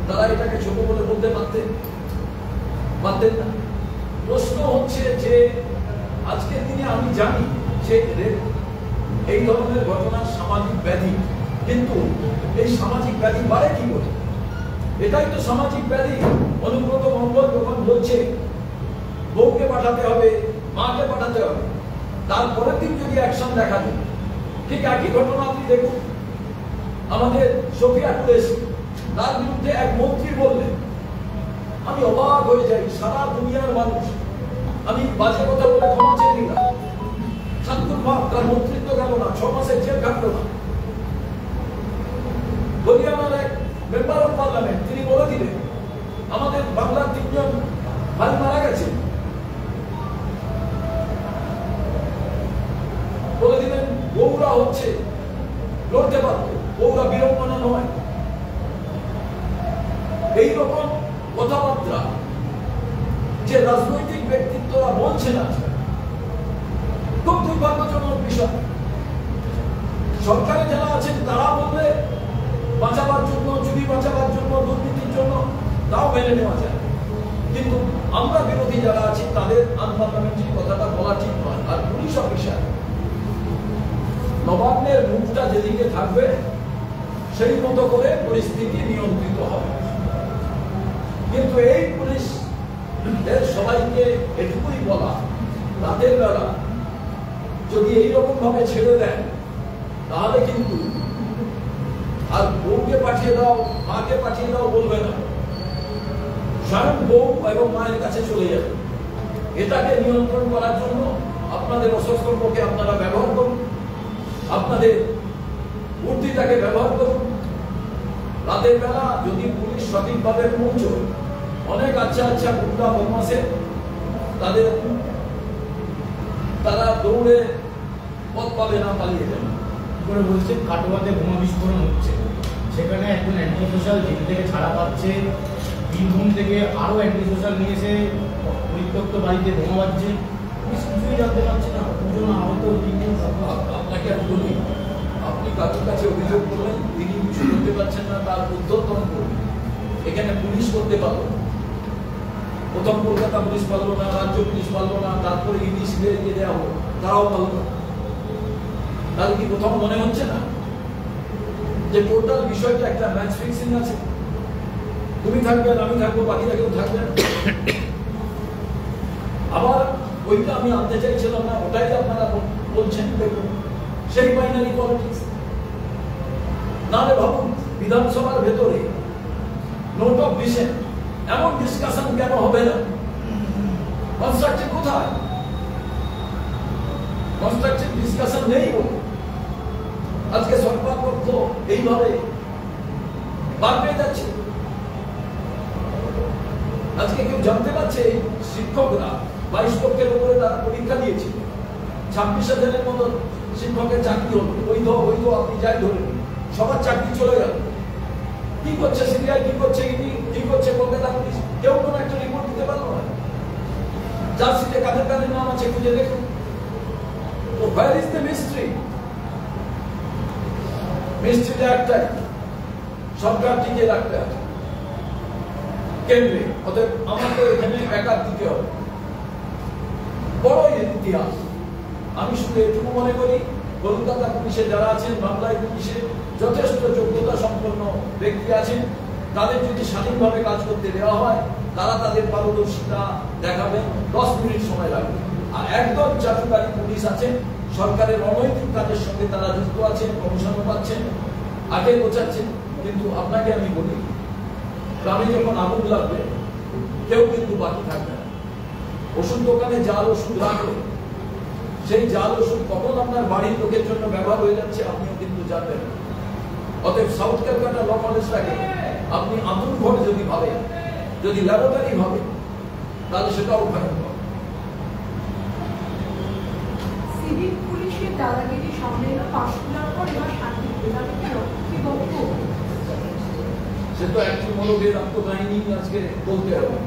[SPEAKER 2] তারা এটাকে ছোট বলে বলতে পারতেন না। প্রশ্ন হচ্ছে যে আজকের দিনে আমি জানি যে এই ধরনের ঘটনা সামাজিক ব্যাধি, কিন্তু এই সামাজিক ব্যাধি বাড়ে কি করে? এটাই তো সামাজিক ব্যাধি। অনুব্রত মঙ্গল যখন বলছে বউকে পাঠাতে হবে, মাকে পাঠাতে হবে, তারপরের দিন যদি অ্যাকশন দেখা যায়, ঠিক একই ঘটনা আপনি দেখুন, আমাদের সফিয়াপুরে এসে তার বিরুদ্ধে এক মন্ত্রী বললেন, আমি অবাক হয়ে যাই, সারা দুনিয়ার মানুষ, আমি বাজে কথা বলে ক্ষমা চেয়ে নিলাম, শান্তুর ভাব, তার মন্ত্রিত্ব গেল না, 6 মাসের জেল কাটল না। হরিয়ানার এক মেম্বার অফ পার্লামেন্ট, তিনি বলে দিলেন আমাদের বাংলার 3 জন ভাই মারা গেছে, বলে দিলেন বউরা হচ্ছে লড়তে পারত, বউরা বিড়ম্বনা নয়। এইরকম কথাবার্তা যে রাজনৈতিক ব্যক্তিত্বরা বলছে না, খুব দুর্ভাগ্যজনক বিষয়। সরকারে যারা আছেন তারা বললে বাঁচাবার জন্য, চুরি বাঁচাবার জন্য, দুর্নীতির জন্য, তাও মেনে নেওয়া যায়, কিন্তু আমরা বিরোধী যারা আছি তাদের আনপার্লামেন্টারি কথাটা বলা ঠিক নয়। আর পুলিশ অফিসার নবান্নের মুখটা যেদিকে থাকবে সেই মতো করে পরিস্থিতি নিয়ন্ত্রিত হবে। কিন্তু এই পুলিশ সবাইকে এটুকুই বলা, রাতের বেলা যদি এইরকম ভাবে ছেড়ে দেন, তাহলে কিন্তু আর বউকে পাঠিয়ে দাও, মাকে পাঠিয়ে দাও বলবে না, স্বয়ং বউ এবং মায়ের কাছে চলে যাবে। এটাকে নিয়ন্ত্রণ করার জন্য আপনাদের অস্ত্রকে আপনারা ব্যবহার করুন, আপনাদের বুদ্ধিটাকে ব্যবহার করুন। রাতের বেলা যদি পুলিশ সঠিকভাবে পৌঁছয়, অনেক আচ্ছা গুন্ডা বদমাশে তারা দৌড়ে পথ পাবে না, পালিয়ে যাবে।
[SPEAKER 3] করে বলছে কাটোয়াতে বোমা বিস্ফোরণ হচ্ছে, সেখানে একজন অ্যান্টি সোশ্যাল জেল থেকে ছাড়া পাচ্ছে, বীরভূম থেকে আরো অ্যান্টি সোশ্যাল নিয়ে এসে পরিত্যক্ত বাড়িতে বোমা বাজছে, পুলিশ কিছুই জানতে পারছে না, দুজন আহত, তিনজন
[SPEAKER 2] আপনাকে আমি বলি, আপনি কারোর কাছে অভিযোগ করলেন, তিনি কিছু করতে পারছেন না, তার উদ্যোতন করবেন। এখানে পুলিশ করতে পারলো না, প্রথম কলকাতা পুলিশ পারলো না, রাজ্য পুলিশ পারলো না, তারপরে ইডি সিবিআইকে দেওয়া হলো, তারাও পারলো না। তাহলে কি কোথাও মনে হচ্ছে না যে টোটাল বিষয়টা একটা ম্যাচ ফিক্সিং আছে? তুমি থাকবেন, আমি থাকবো, বাকিরা কেউ থাকবেন। আবার ওইটা আমি আনতে চাইছিলাম না, ওটাই আপনারা বলছেন, দেখুন সেই বাইনারি পলিটিক্স। নাহলে ভাবুন, বিধানসভার ভেতরে নোট অফ ডিসেন্ট, এমন ডিসকাশন কেন হবে না? কনস্ট্রাকটিভ কোথায়? কনস্ট্রাকটিভ ডিসকাশন নেই বলে আজকে সরকার পক্ষ এইভাবে বার পেয়ে যাচ্ছে। আজকে কেউ জানতে পারছে শিক্ষকরা 22 লক্ষের উপরে তারা পরীক্ষা দিয়েছিল, 26,000-এর মতো শিক্ষকের চাকরি হলো, বৈধ অবৈধ আপনি যাই ধরে সবার চাকরি চলে গেল। কি করছে সিবিআই, কি করছে ইডি, কি করছে কলকাতা পুলিশ? কেউ কোনো একটা রিপোর্ট দিতে পারলো না। যার সিটে কাদের কাদের নাম আছে খুঁজে দেখুন। তো হোয়ার ইজ দ্য মিস্ট্রি? মিস্ট্রিটা একটাই, সরকার টিকে রাখতে হবে কেন্দ্রে। অতএব আমাদের এখানে একার দিতে হবে। বড় ইতিহাস। আমি শুধু এটুকু মনে করি, কলকাতা পুলিশে যারা আছেন, বাংলায় পুলিশে যথেষ্ট যোগ্যতা সম্পন্ন ব্যক্তি আছেন, তাদের যদি স্বাধীনভাবে কাজ করতে দেওয়া হয়, তারা তাদের পারদর্শিতা দেখাবেন। 10 মিনিট সময় লাগবে। আর একদম চাটুকারী পুলিশ আছেন, সরকারের অনৈতিক কাজের সঙ্গে তারা যুক্ত আছেন, কমিশনও পাচ্ছেন, আগে বোঝাচ্ছেন। কিন্তু আপনাকে আমি বলি, গ্রামে যখন আগুন লাগবে কেউ কিন্তু বাকি থাকবে না। ওষুধ দোকানে জাল ওষুধ রাখলে সেই জাল ওষুধ কখন আপনার বাড়ির লোকের জন্য ব্যবহার হয়ে যাচ্ছে আপনিও কিন্তু জানবেন। অতএব সাউথ ক্যালকাটা ল কলেজটাকে আপনি আতুর ঘর যদি ভাবেন, যদি ল্যাবরেটরি ভাবেন, তাহলে সেটাও ভয়ঙ্কর।
[SPEAKER 4] সিভিক পুলিশের দাদাগিরি সামনে এলো পাঁশকুড়ার পর এবার শান্তি
[SPEAKER 2] সে তো একটি মনোবেদ আত্মকাহিনী আজকে বলতে হবে,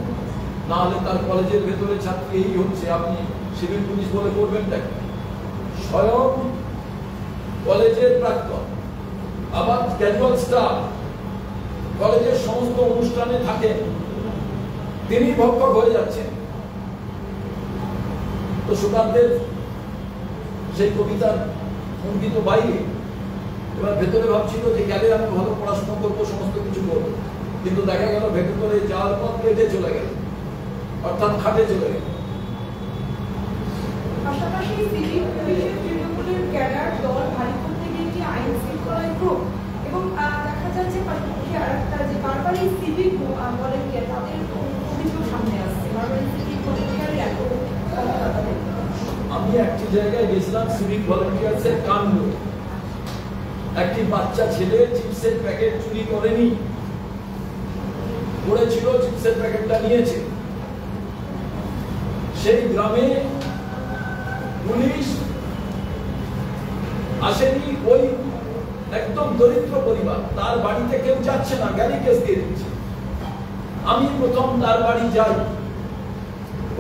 [SPEAKER 2] না হলে তার কলেজের ভেতরে ছাত্রী এই হচ্ছে, আপনি সিভিল পুলিশ বলে করবেন নাকি? স্বয়ং কলেজের প্রাক্তন, আবার ক্যাজুয়াল স্টাফ, কলেজের সমস্ত অনুষ্ঠানে থাকেন, তিনি ভক্ষক হয়ে যাচ্ছেন। তো সুকান্তের সেই কবিতার অঙ্কিত বাইরে, এবার ভেতরে ভাবছিল যে গেলে আমি ভালো পড়াশোনা করবো, সমস্ত কিছু করবো, কিন্তু দেখা গেল ভেতরে যাওয়ার পর কেটে চলে গেল, অর্থাৎ খাটে চলে গেল।
[SPEAKER 4] পাশাপাশি সিভিক পুলিশের তৃণমূলের ক্যাডার দল ভারী করতে গিয়ে একটি আইন শৃঙ্খলা গ্রুপ এবং দেখা যাচ্ছে পাশাপাশি আরেকটা যে বারবার এই সিভিক বলেন কে তাদের অভিযোগ সামনে আসছে, বারবার সিভিক ভলেন্টিয়ারের এত
[SPEAKER 2] আমি একটি জায়গায় গেছিলাম, সিভিক ভলেন্টিয়ার্সের কাণ্ড। একটি বাচ্চা ছেলে চিপসের প্যাকেট চুরি করেনি, পড়েছিল, চিপসের প্যাকেটটা নিয়েছে। সেই গ্রামে পুলিশ আসেনি, ওই একদম দরিদ্র পরিবার, তার বাড়িতে কেউ যাচ্ছে না, গাড়ি কেস দিয়ে দিচ্ছে। আমি প্রথম তার বাড়ি যাই,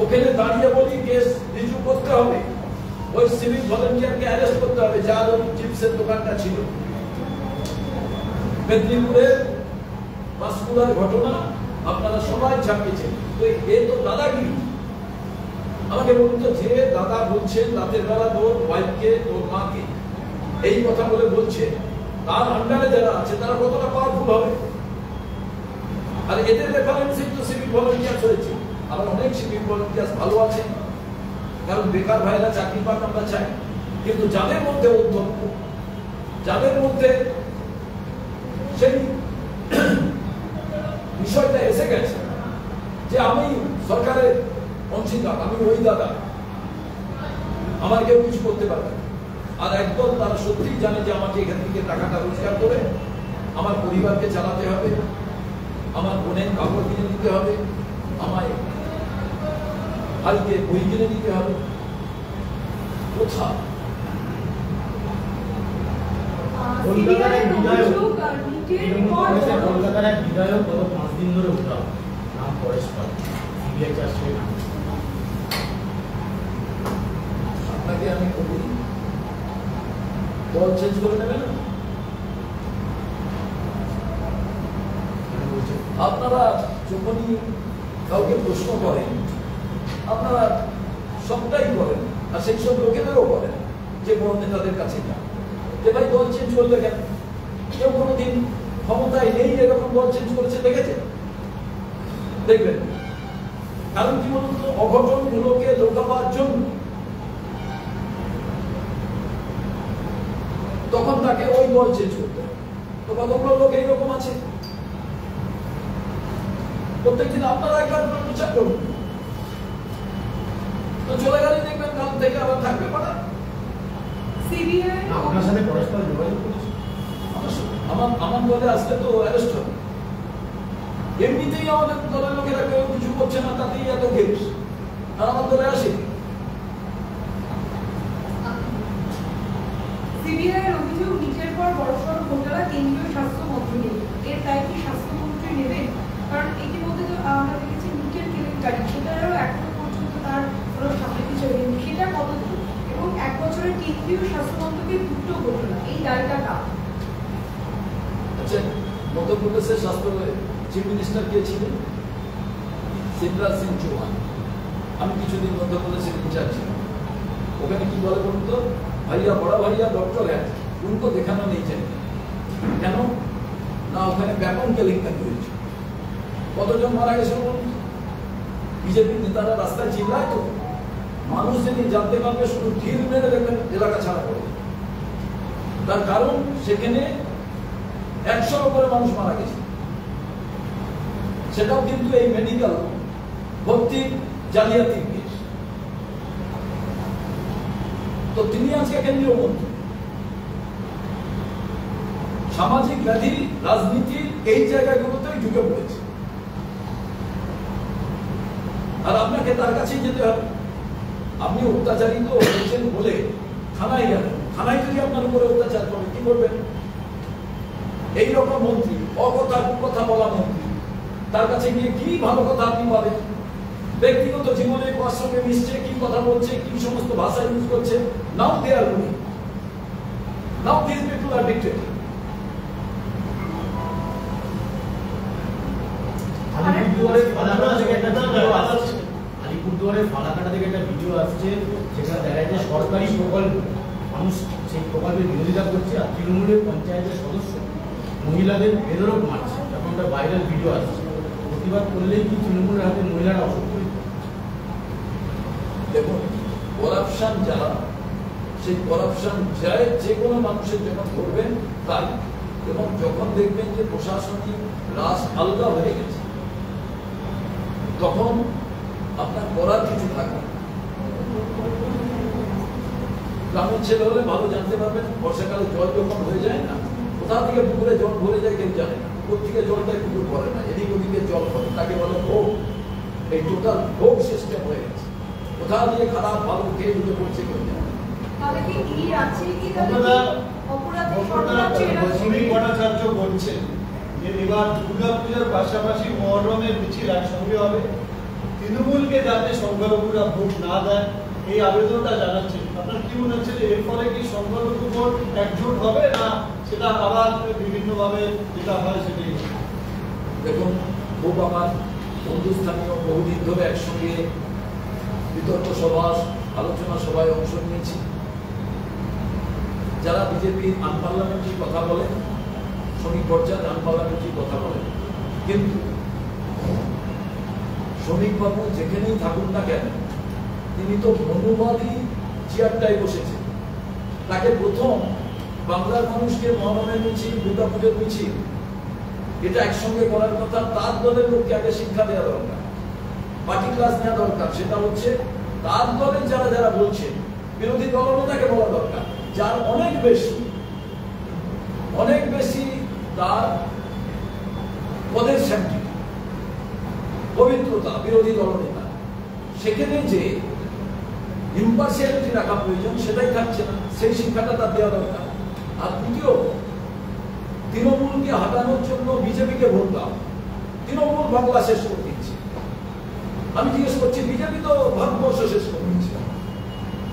[SPEAKER 2] ওখানে দাঁড়িয়ে বলি কেস রিজু করতে হবে, ওই সিভিক ভলেন্টিয়ারকে অ্যারেস্ট করতে হবে যার ওই চিপসের দোকানটা ছিল। মেদিনীপুরের পাঁশকুড়ার ঘটনা আপনারা সবাই ছাপিয়েছেন। তো এ তো দাদাগিরি। আমাকে বলুন তো, যে দাদা বলছেন রাতের বেলা তোর ওয়াইফকে, তোর মাকে এই কথা বলে বলছে, তার আন্ডারে যারা আছে তারা কতটা পাওয়ারফুল হবে? আর এদের রেফারেন্সে তো সিভিক ভলেন্টিয়ার হয়েছে। আবার অনেক সিভিক ভলেন্টিয়ার ভালো আছেন, কারণ বেকার ভাইরা চাকরি পাক আমরা চাই। কিন্তু যাদের মধ্যে অধ্যক্ষ, যাদের মধ্যে সেই বিষয়টা এসে গেছে যে আমি সরকারের অংশীদার, আমি ওই দাদা, আমার কেউ কিছু করতে পারবে না, আর একদম তারা সত্যিই জানে যে আমাকে এখান থেকে টাকাটা রোজগার করে আমার পরিবারকে চালাতে হবে, আমার বোনের কাপড় কিনে দিতে হবে, আমায় ভাইকে বই কিনে দিতে হবে। কোথা
[SPEAKER 3] কলকাতার এক বিধায়ক গত 5 দিন ধরে উঠা পরেশ পাল সিবিআই চার্জশিটে নাম।
[SPEAKER 2] আপনাকে আমি বলি দল চেঞ্জ করে নেবেন না। আপনারা যখনই কাউকে প্রশ্ন করেন আপনারা সবটাই করেন, আর সেই সব লোকেদেরও করেন যে বড় নেতাদের কাছে যান যে ভাই দল চেঞ্জ করলে কেন? কেউ কোনোদিন ক্ষমতায় নেই এরকম দল চেঞ্জ করেছে দেখেছে? দেখবেন। কারণ কি বলুন তো, অঘটনগুলোকে লোকাবার জন্য তখন তাকে ওই দল চেঞ্জ করতে হবে। তো কতগুলো লোক এইরকম আছে, প্রত্যেকদিন আপনারা একবার প্রচার করুন, তো চলে গেলে দেখবেন কাল থেকে আবার থাকবে পাড়া।
[SPEAKER 4] সিবিআই
[SPEAKER 3] আপনার সাথে পরেশ পাল যোগাযোগ করেছে?
[SPEAKER 2] আমার দলে আসলে তো অ্যারেস্ট হবে। এমনিতেই আমাদের দলের লোকেরা কেউ কিছু করছে না, তাতেই এত কেস, আর আমার দলে আসে।
[SPEAKER 4] সিবিআই এর অভিযোগ নিজের পর বড়সড় ঘোটালা কেন্দ্রীয় স্বাস্থ্যমন্ত্রী নেই, এর দায় কি স্বাস্থ্যমন্ত্রী নেবেন? কারণ ইতিমধ্যে তো আমরা দেখেছি নিটের কেলেঙ্কারি, সেটারও এখনো পর্যন্ত তার কোনো সামনে কিছু হয়নি, সেটা কতদূর? এবং 1 বছরের কেন্দ্রীয় স্বাস্থ্যমন্ত্রীকে দুটো ঘটনা, এই দায়টা কার?
[SPEAKER 2] আচ্ছা, মধ্যপ্রদেশের স্বাস্থ্য চিফ মিনিস্টার কে ছিলেন? শিবরাজ সিং চৌহান। আমি কিছুদিন মধ্যপ্রদেশের ইনচার্জ ছিলাম। ওখানে কি বলে বলুন তো, ভাইয়া বড়া ভাইয়া ডক্টর হ্যাঁ উनको দেখানো নেই चाहिए। কেন না, ওখানে ব্যাপক কেলেঙ্কারি হয়েছে। কতজন মারা গেছে বলুন? বিজেপি নেতারা রাস্তায় চিল্লায় তো, মানুষ যদি জানতে পারবে শুধু ঢিল মেরে দেখবেন এলাকা ছাড়া করে। তার কারণ সেখানে 100-র উপরে মানুষ মারা গেছে, সেটাও কিন্তু এই মেডিকেল ভর্তির জালিয়াতি কেস। তো তিনি আজকে কেন্দ্রীয় মন্ত্রী। সামাজিক ব্যাধি রাজনীতির এই জায়গাগুলোতেই ঢুকে পড়েছে, আর আপনাকে তার কাছেই যেতে হবে। আপনি অত্যাচারিত হয়েছেন বলে থানায় গেলেন, থানায় যদি আপনার উপরে অত্যাচার করে কি করবেন? এইরকম মন্ত্রী, অকথার কথা বলা মন্ত্রী, তার কাছে গিয়ে কি ভালো কথা আপনি পাবেন? ব্যক্তিগত জীবনে কার সঙ্গে মিশছে, কি কথা বলছে, কি সমস্ত ভাষা ইউজ করছে, now they are ruling, now this people are dictator.
[SPEAKER 3] আলিপুরদুয়ারের ফালাকাটা থেকে একটা ভিডিও আসছে, যেখানে দেখা যাচ্ছে সরকারি প্রকল্প মানুষ সেই প্রকল্পের বিরোধিতা করছে, আর তৃণমূলের পঞ্চায়েতের সদস্য মহিলাদের বেদরক মারছে। যখন একটা ভাইরাল ভিডিও আসছে, প্রতিবাদ করলেই কি তৃণমূলের হাতে মহিলারা অসুবিধা?
[SPEAKER 2] দেখুন, করাপশন যারা, সেই করাপশন যায় যে কোনো মানুষের যখন করবেন তাই, এবং যখন দেখবেন যে প্রশাসনিক রাজ আলগা হয়ে গেছে তখন আপনার করার কিছু থাকবে। গ্রামের ছেলে হলে ভালো জানতে পারবেন, বর্ষাকালে জল যখন হয়ে যায় না, কোথা থেকে পুকুরে জল ভরে যায় কেউ জানে না, কোথেকে জলটা পুকুর ভরে না, এদিক ওদিকে জল ভরে, তাকে বলে ভোগ। এই টোটাল ভোগ সিস্টেম হয়ে গেছে, কোথা দিয়ে খারাপ ভালো কে ঢুকে পড়ছে কেউ জানে না।
[SPEAKER 4] তাহলে কি এই আছে কি তাহলে অপরাধী সর্বোচ্চ
[SPEAKER 5] শ্রমিক ভট্টাচার্য বলছেন যে এবার দুর্গাপূজার পাশাপাশি মহরমের মিছিল একসঙ্গে হবে, তৃণমূলকে যাতে সংখ্যালঘুরা ভোট না দেয় এই আবেদনটা জানাচ্ছেন। আপনার কি মনে হচ্ছে যে এর ফলে কি সংখ্যালঘু ভোট একজোট হবে, না সেটা আবার বিভিন্নভাবে যেটা হয় সেটাই?
[SPEAKER 2] দেখুন, খুব আমার বন্ধুস্থানীয় বহুদিন ধরে একসঙ্গে বিতর্ক সভা, আলোচনা সভায় অংশ নিয়েছি। যারা বিজেপির আনপার্লামেন্টারি কথা বলেন, শ্রমিক পর্যায়ে আনপার্লামেন্টারি কথা বলেন, কিন্তু শ্রমিকবাবু যেখানেই থাকুন না কেন, তিনি তো মনুবাদী চেয়ারটাই বসেছেন। তাকে প্রথম বাংলার মানুষকে মহানমের মিছিল, দুর্গাপুজোর মিছিল এটা একসঙ্গে করার কথা, তার দলের লোককে আগে শিক্ষা দেওয়া দরকার, পার্টি ক্লাস নেওয়া দরকার। সেটা হচ্ছে তার দলের যারা যারা বলছেন, বিরোধী দলনেতাকে বলা দরকার, যার অনেক বেশি তার পদের শান্তি, পবিত্রতা, বিরোধী দলনেতা, সেখানে যে ইম্পার্সিয়ালিটি রাখা প্রয়োজন সেটাই থাকছে না, সেই শিক্ষাটা তার দেওয়া দরকার। আর দ্বিতীয়, তৃণমূলকে হাঁটানোর জন্য বিজেপিকে ভোট দাও, তৃণমূল বাংলা শেষ করে দিচ্ছে। আমি জিজ্ঞেস করছি বিজেপি তো ভারতবর্ষ শেষ করে দিচ্ছে,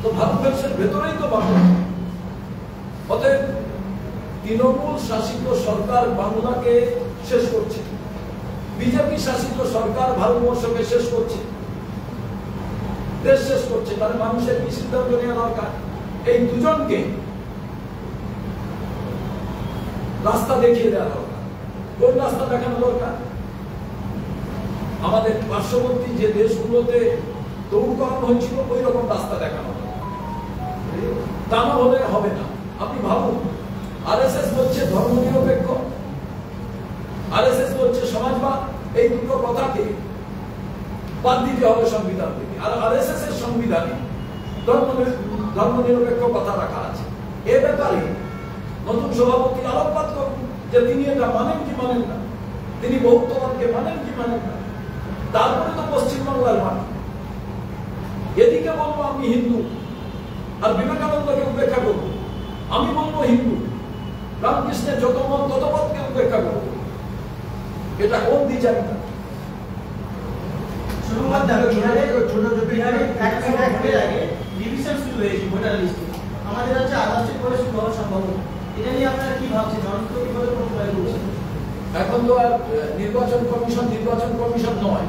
[SPEAKER 2] তো ভারতবর্ষের ভেতরেই তো বাংলা। অতএব তৃণমূল শাসিত সরকার বাংলাকে শেষ করছে, বিজেপি শাসিত সরকার ভারতবর্ষকে শেষ করছে, দেশ শেষ করছে। তাহলে মানুষের কি সিদ্ধান্ত নেওয়া দরকার? এই দুজনকে রাস্তা দেখিয়ে দেওয়া দরকার। কোন রাস্তা দেখানো দরকার? আমাদের পার্শ্ববর্তী যে দেশগুলোতে তরুণকরণ হয়েছিল ওই রকম রাস্তা দেখানো দরকার। তা না হলে হবে না। আপনি ভাবুন, আরএসএস বলছে ধর্মনিরপেক্ষ, আরএসএস বলছে সমাজবাদ, এই দুটো কথাকে বাদ দিতে হবে সংবিধান থেকে। আর আরএসএস এর সংবিধানে ধর্মনিরপেক্ষ কথা রাখা আছে। এ ব্যাপারে নতুন সভাপতি আলোকপাত করুন যে তিনি এটা মানেন কি মানেন না, তিনি বহুত্ববাদকে মানেন কি মানেন না। তারপরে তো পশ্চিমবাংলার মাটি। এদিকে বলবো আমি হিন্দু, আর বিবেকানন্দকে উপেক্ষা করবো। আমি বলবো হিন্দু, রামকৃষ্ণের যত মত তত পথকে উপেক্ষা করবো। এটা কোন দ্বিচারিতা?
[SPEAKER 3] আমাদের হচ্ছে আদর্শিক করে শুরু হওয়া সম্ভব। এটা নিয়ে আপনারা কি ভাবছেন?
[SPEAKER 2] এখন তো আর নির্বাচন কমিশন নয়,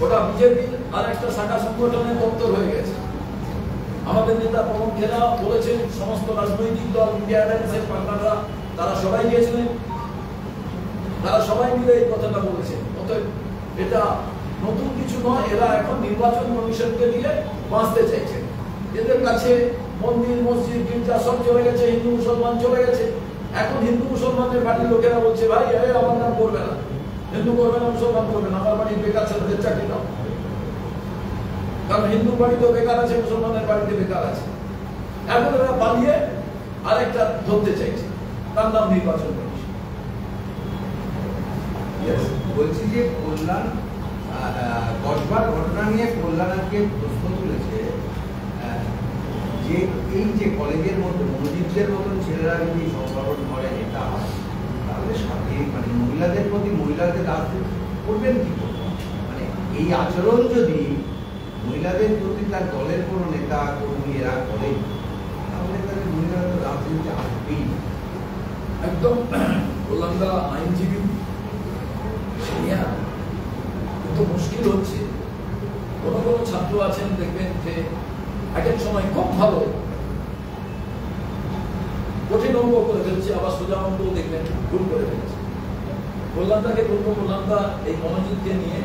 [SPEAKER 2] ওটা বিজেপি আর একটা শাখা সংগঠনের দপ্তর হয়ে গেছে। আমাদের নেতা পবন খেরা বলেছেন সমস্ত রাজনৈতিক দল, ইন্ডিয়া অ্যালায়েন্সের পার্টনাররা তারা সবাই গিয়েছিলেন, তারা সবাই মিলে এই কথাটা বলেছেন। অতএব এটা নতুন কিছু নয়। এরা এখন নির্বাচন কমিশনকে দিয়ে বাঁচতে চাইছে। এদের কাছে মন্দির, মসজিদ, গির্জা সব চলে গেছে, হিন্দু মুসলমান চলে গেছে। এখন হিন্দু মুসলমানের বাড়ির লোকেরা বলছে ভাই আমার নাম করবে না, হিন্দু করবে না, মুসলমান করবে না, আমার বাড়ির বেকার ছেলেদের চাকরি দাও। কারণ হিন্দু বাড়িতে বেকার আছে, মুসলমানের বাড়িতে বেকার আছে। এখন এরা পালিয়ে আরেকটা ধরতে চাইছে, তার নাম নির্বাচন কমিশন।
[SPEAKER 6] বলছি যে কল্যাণ কসবার ঘটনা নিয়ে কল্যাণ আজকে প্রশ্ন তুলেছে যে এই যে কলেজের মধ্যে মসজিদদের মতন ছেলেরা যদি সংগঠন করে এটা হয়, তাহলে সাথে মানে মহিলাদের প্রতি মহিলাদের রাজনীতি করবেন কি করে? মানে এই আচরণ যদি মহিলাদের প্রতি তার দলের কোনো নেতা কর্মী এরা করে, তাহলে তাদের মহিলারা তো রাজনীতি আসবেই।
[SPEAKER 2] একদম কল্যাণদা আইনজীবী, কিন্তু মুশকিল হচ্ছে কোনো কোনো ছাত্র আছেন দেখবেন যে এক এক সময় খুব ভালো কঠিন অঙ্ক করে ফেলছে, আবার সোজা অঙ্ক দেখবেন ভুল করে ফেলছে। কল্যাণদাকে বলবো, কল্যাণদা এই মনোজিৎকে নিয়ে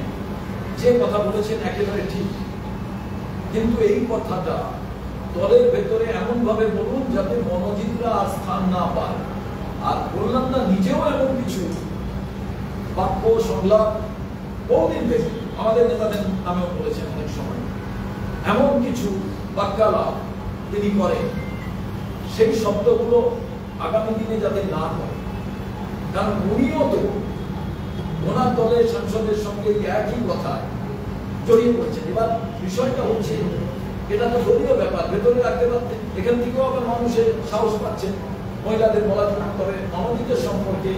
[SPEAKER 2] যে কথা বলেছেন একেবারে ঠিক, কিন্তু এই কথাটা দলের ভেতরে এমন ভাবে বলুন যাতে মনোজিৎরা আর স্থান না পায়। আর কল্যাণদা নিজেও এমন কিছু বাক্য সংলাপ বহুদিন থেকে আমাদের নেতাদের নামেও বলেছেন, অনেক সময় এমন কিছু বাক্যালাপ তিনি করেন, সেই শব্দগুলো আগামী দিনে যাতে না হয়। কারণ উনিও তো ওনার দলের সাংসদের সঙ্গে একই কথা জড়িয়ে পড়েছেন। এবার বিষয়টা হচ্ছে এটা তো দলীয় ব্যাপার, ভেতরে রাখতে পারতেন। এখান থেকেও আবার মানুষের সাহস পাচ্ছেন মহিলাদের বলা জন্য। তবে মনোজিতের সম্পর্কে,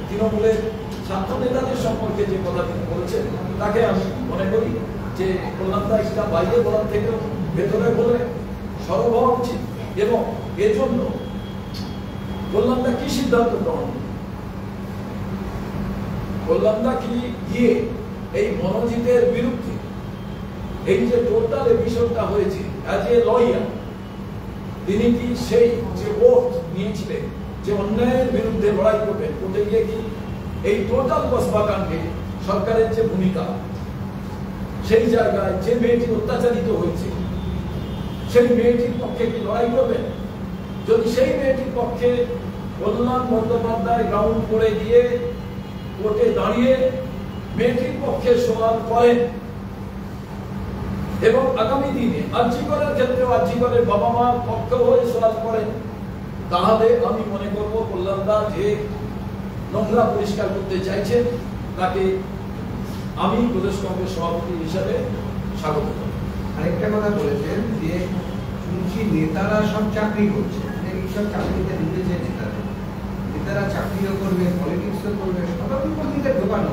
[SPEAKER 2] তৃণমূলের ছাত্র নেতাদের সম্পর্কে যে কথা তিনি বলেছেন, তাকে আমি মনে করি যে কল্যাণদা এটা বাইরে বলার থেকেও ভেতরে বলে সরব হওয়া উচিত। এবং এজন্য কল্যাণদা কি সিদ্ধান্ত গ্রহণ, কল্যাণদা কি গিয়ে এই মনোজিতের বিরুদ্ধে এই যে টোটাল এপিসোডটা হয়েছে, অ্যাজ এ লয়ার তিনি কি সেই যে ওথ নিয়েছিলেন যে অন্যায়ের বিরুদ্ধে লড়াই করবেন, কোর্টে গিয়ে কি এই টোটাল কসবা কাণ্ডে সরকারের যে ভূমিকা, সেই জায়গায় যে মেয়েটি অত্যাচারিত হয়েছে সেই মেয়েটির পক্ষে কি লড়াই করবেন? যদি সেই মেয়েটির পক্ষে কল্যাণ বন্দ্যোপাধ্যায় গ্রাউন্ড করে গিয়ে কোর্টে দাঁড়িয়ে মেয়েটির পক্ষে সওয়াল করেন এবং আগামী দিনে আর্জিকরের ক্ষেত্রে আর্জিকরের বাবা মার পক্ষে হয়ে সওয়াল করেন, তাহলে আমি মনে করব কল্যাণদা যে নোংরা পরিষ্কার করতে চাইছেন তাকে আমি প্রদেশ কংগ্রেস সভাপতি হিসাবে স্বাগত করি।
[SPEAKER 6] আরেকটা কথা বলেছেন যে শুনছি নেতারা সব চাকরি করছে, এইসব চাকরিতে ঢুকেছে নেতারা চাকরিও করবে, পলিটিক্সও করবে, সবাই ঢোকানো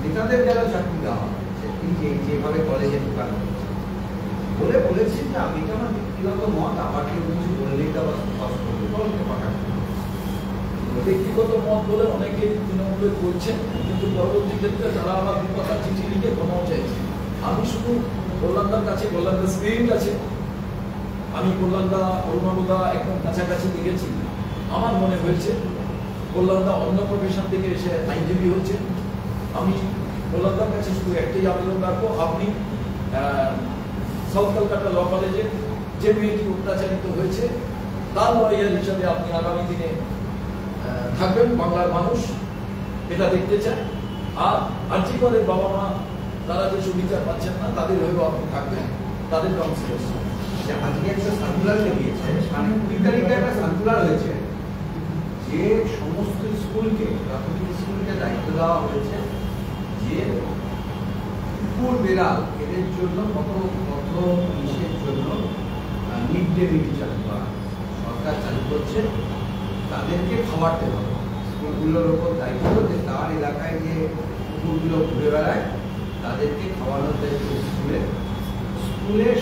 [SPEAKER 6] নেতাদের যারা চাকরি দেওয়া হচ্ছে, এই যে যেভাবে কলেজে ঢুকানো হচ্ছে বলে বলেছেন যে আমি তো আমার ব্যক্তিগত মত, আবার কেউ কিছু বললেই তো আবার স্পষ্ট করবে, বলতে পাঠাবো।
[SPEAKER 2] ব্যক্তিগত মত বলে অনেকে তৃণমূলে করছেন, কিন্তু পরবর্তী ক্ষেত্রে তারা আমার দু কথা চিঠি লিখে ক্ষমাও চাইছে। আমি শুধু কল্যাণদার কাছে, কল্যাণদার স্পিরিট আছে, আমি কল্যাণদা অরুণাবদা একদম কাছাকাছি দেখেছি। আমার মনে হয়েছে কল্যাণদা অন্য প্রফেশন থেকে এসে আইনজীবী হচ্ছে। আমি কল্যাণদার কাছে শুধু একটাই আবেদন রাখবো, আপনি সাউথ কলকাতা ল কলেজে যে মেয়েটি অত্যাচারিত হয়েছে তার লয়ার হিসাবে আপনি আগামী দিনে থাকবেন। বাংলার মানুষ এটা দেখতে চায়। আর আর্জিকরের বাবা মা তারা যে সুবিচার পাচ্ছেন না, তাদের হয়েও আপনি থাকবেন, তাদের কাউন্সিলর।
[SPEAKER 6] আজকে একটা সার্কুলার বেরিয়েছে, 20 তারিখে একটা সার্কুলার হয়েছে যে সমস্ত স্কুলকে, প্রাথমিক স্কুলকে দায়িত্ব দেওয়া হয়েছে যে কুকুর বেড়াল এদের জন্য কত জিনিসের জন্য মিড ডে মিল চালু করা সরকার চালু করছে, তাদেরকে খাবার দেওয়া হবে। স্কুলগুলোর ওপর দায়িত্ব যে তার এলাকায় যে কুকুরগুলো ঘুরে বেড়ায় তাদেরকে খাওয়ানোর দায়িত্ব স্কুলে।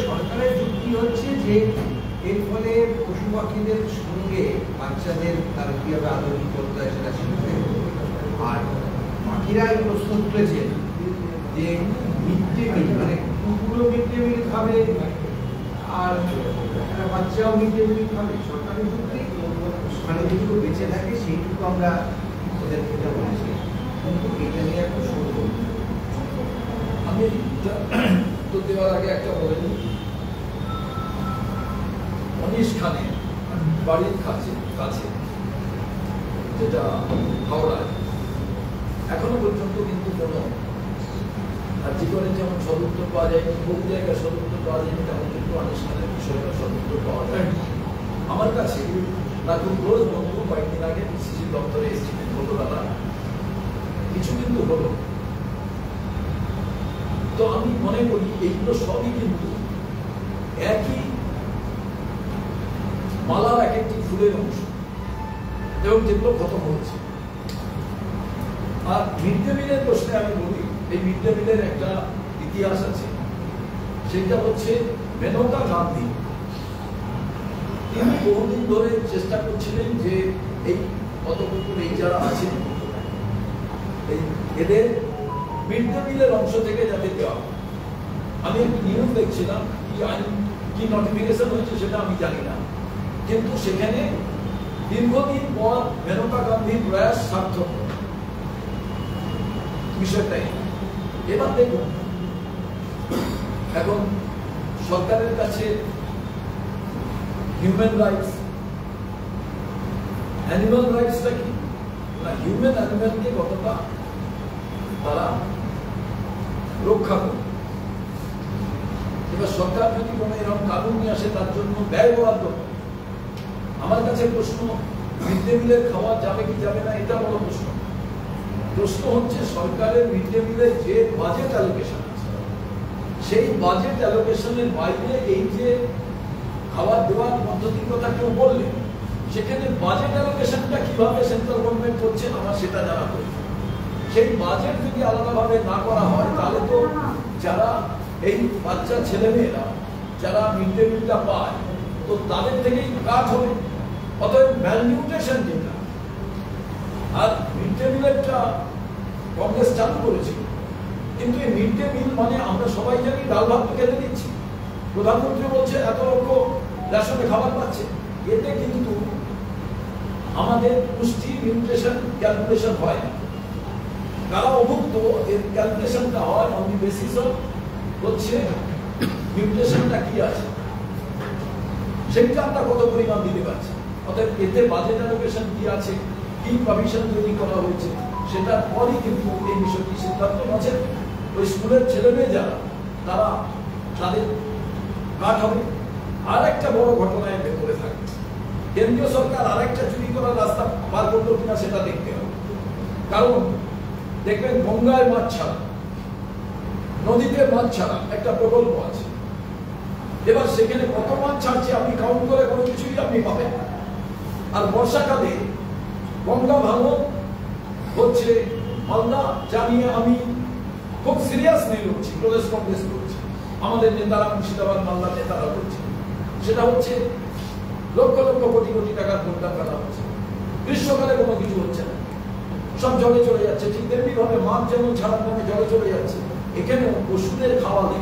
[SPEAKER 6] সরকারের যুক্তি হচ্ছে যে এর ফলে পশু পাখিদের সঙ্গে বাচ্চাদের তার কীভাবে আদরণ করতে হয় সেটা শিখবে। আর পাখিরা এই প্রশ্ন তুলেছেন যে মিড ডে মিল, মানে কুকুরও মিড ডে মিল খাবে আর বাচ্চাও মিড ডে মিল খাবে। সরকারের যুক্তি মানে যেটুকু বেঁচে থাকে সেইটুকু আমরা ওদের খেতে বলেছি, কিন্তু এটা নিয়ে একটা শুরু।
[SPEAKER 2] আমি উত্তর দেওয়ার আগে একটা বলে নিই, অনিশ খানে বাড়ির কাছে যেটা হাওড়ায় এখনো পর্যন্ত কিন্তু কোনো আর্জিকরে যেমন সদুত্তর পাওয়া যায়নি, বহু জায়গায় সদুত্তর পাওয়া যায়নি, তেমন কিন্তু অনিশ খানের বিষয়টা সদুত্তর পাওয়া যায়নি। আমার কাছে তার খুব ক্লোজ বন্ধু কয়েকদিন আগে সিসি দপ্তরে এসেছিলেন, বললো দাদা কিছু কিন্তু হলো। তো আমি মনে করি এইগুলো সবই কিন্তু একই মালার এক একটি ফুলের অংশ, এবং যেগুলো খতম হচ্ছে। আর মিড ডে মিলের প্রশ্নে আমি বলি, এই মিড ডে মিলের একটা ইতিহাস আছে, সেটা হচ্ছে মেনকা গান্ধী। তিনি বহুদিন ধরে চেষ্টা করছিলেন যে এই কতটুকুর এই যারা আছে এদের মিড ডে মিলের অংশ থেকে যাতে দেওয়া। আমি একটি নিউজ দেখছিলাম, কি আইন কি নোটিফিকেশন হয়েছে সেটা আমি জানি না, কিন্তু সেখানে দীর্ঘদিন পর মেনকা গান্ধীর প্রয়াস সার্থক বিষয়টাই। এবার দেখুন, এখন সরকারের কাছে হিউম্যান রাইটস, অ্যানিমাল রাইটসটা কি না, হিউম্যান অ্যানিমালকে কতটা তারা রক্ষা করে। এবার সরকার যদি কোনো এরকম কানুন নিয়ে আসে তার জন্য ব্যয় বরাদ্দ, আমার কাছে প্রশ্ন মিড ডে মিলের খাওয়া যাবে কি যাবে না এটা বড় প্রশ্ন। প্রশ্ন হচ্ছে সরকারের মিড ডে মিলের যে বাজেট অ্যালোকেশন আছে, সেই বাজেট অ্যালোকেশনের বাইরে এই যে খাবার দেওয়ার পদ্ধতির কথা কেউ বললেন, সেখানে বাজেট অ্যালোকেশনটা কিভাবে সেন্ট্রাল গভর্নমেন্ট করছে আমার সেটা জানা প্রয়োজন। সেই বাজেট যদি আলাদাভাবে না করা হয় তাহলে তো যারা এই বাচ্চা ছেলেমেয়েরা যারা মিড ডে মিলটা পায় তো তাদের থেকেই কাজ হবে। অতএব ম্যালনিউট্রিশন যেটা, আর মিড ডে মিলেরটা কংগ্রেস চালু করেছিল, কিন্তু এই মিড ডে মিল মানে আমরা সবাই জানি ডাল ভাত খেতে দিচ্ছি, প্রধানমন্ত্রী বলছে এত লক্ষ রেশনে খাবার পাচ্ছে, এতে কিন্তু আমাদের পুষ্টি নিউট্রিশন ক্যালকুলেশন হয় না। কারা অভুক্ত এর ক্যালকুলেশনটা হয় অন দি বেসিস অফ হচ্ছে নিউট্রিশনটা কি আছে, সেটা আমরা কত পরিমাণ দিতে পারছি। অর্থাৎ এতে বাজেট অ্যালোকেশন কি আছে, কি প্রভিশন তৈরি করা হয়েছে, সেটার পরই কিন্তু এই বিষয়টি সিদ্ধান্ত আছে। ওই স্কুলের ছেলেমেয়ে যারা তারা তাদের কাট হবে। আর একটা বড় ঘটনায় ভেতরে থাকবে, কেন্দ্রীয় সরকার আরেকটা চুরি করার রাস্তা বার করলো কিনা সেটা দেখতে হবে। কারণ দেখবেন গঙ্গায় মাছ ছাড়া, নদীতে মাছ ছাড়া একটা প্রকল্প আছে। এবার সেখানে কত মাছ ছাড়ছে আপনি কাউন্ট করে কোনো কিছুই আপনি পাবেন না। আর বর্ষাকালে গঙ্গা ভাঙন হচ্ছে মালদা, জানিয়ে আমি খুব সিরিয়াসলি লড়ছি, প্রদেশ কংগ্রেস করছে, আমাদের নেতারা, মুর্শিদাবাদ মালদার নেতারা করছে। সেটা হচ্ছে লক্ষ লক্ষ কোটি কোটি টাকার ভোটটা ফেলা হচ্ছে, গ্রীষ্মকালে কোনো কিছু হচ্ছে না, সব জলে চলে যাচ্ছে। ঠিক তেমনি ভাবে মাছ যেমন ছাড়ার নামে জলে চলে যাচ্ছে, এখানে পশুদের খাওয়ালে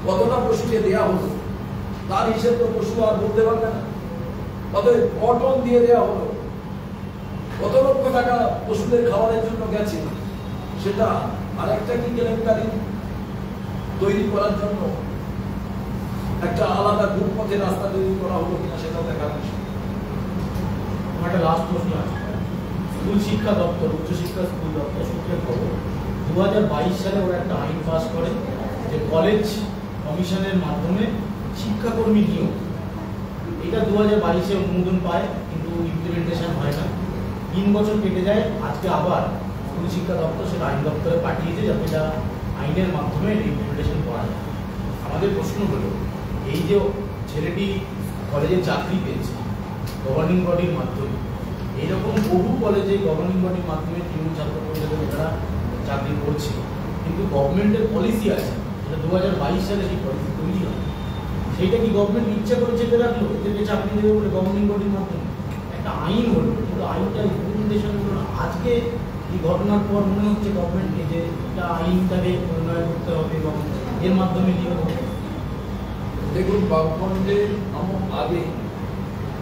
[SPEAKER 2] কতটা পশুকে দেয়া হলো তার হিসেব তো পশু আর বলতে পারবে না। অতএব কটন দিয়ে দেওয়া হলো, কত লক্ষ টাকা পশুদের খাওয়ানোর জন্য গেছে, সেটা আর একটা কি কেলেঙ্কারি তৈরি করার জন্য একটা আলাদা গ্রুপ পথে রাস্তা তৈরি করা হলো কিনা সেটাও দেখার বিষয়।
[SPEAKER 3] আমার একটা লাস্ট প্রশ্ন আছে। স্কুল শিক্ষা দপ্তর, উচ্চশিক্ষা স্কুল দপ্তর সূত্রে খবর 2022 সালে ওরা একটা আইন পাস করে যে কলেজ কমিশনের মাধ্যমে শিক্ষাকর্মী নিয়োগ। এটা 2022-এ অনুমোদন পায়, কিন্তু ইমপ্লিমেন্টেশন হয় না। 3 বছর কেটে যায়, আজকে আবার স্কুল শিক্ষা দপ্তর সেটা আইন দপ্তরে পাঠিয়েছে যাতে এটা আইনের মাধ্যমে ইমপ্লিমেন্টেশন করা যায়। আমাদের প্রশ্ন হলো, এই যে ছেলেটি কলেজে চাকরি পেয়েছে গভর্নিং বডির মাধ্যমে, এইরকম বহু কলেজে গভর্নিং বডির মাধ্যমে তৃণমূল ছাত্র পরিষদের নেতারা চাকরি করছে, কিন্তু গভর্নমেন্টের পলিসি আছে, সেটা 2022 সালে সেই পলিসি তৈরি হয়। সেইটা কি গভর্নমেন্ট ইচ্ছা করে চেপে রাখলো এদেরকে চাকরি দেবে বলে গভর্নিং বডির মাধ্যমে? একটা আইন হলো, কিন্তু আইনটা ইমপ্লিমেন্টেশন হলো না। আজকে এই ঘটনার পর মনে হচ্ছে গভর্নমেন্টকে যে একটা আইনটাকে উন্নয়ন করতে হবে এবং এর মাধ্যমে নিয়োগ হবে।
[SPEAKER 2] দেখুন, বামফ্রন্টের আগে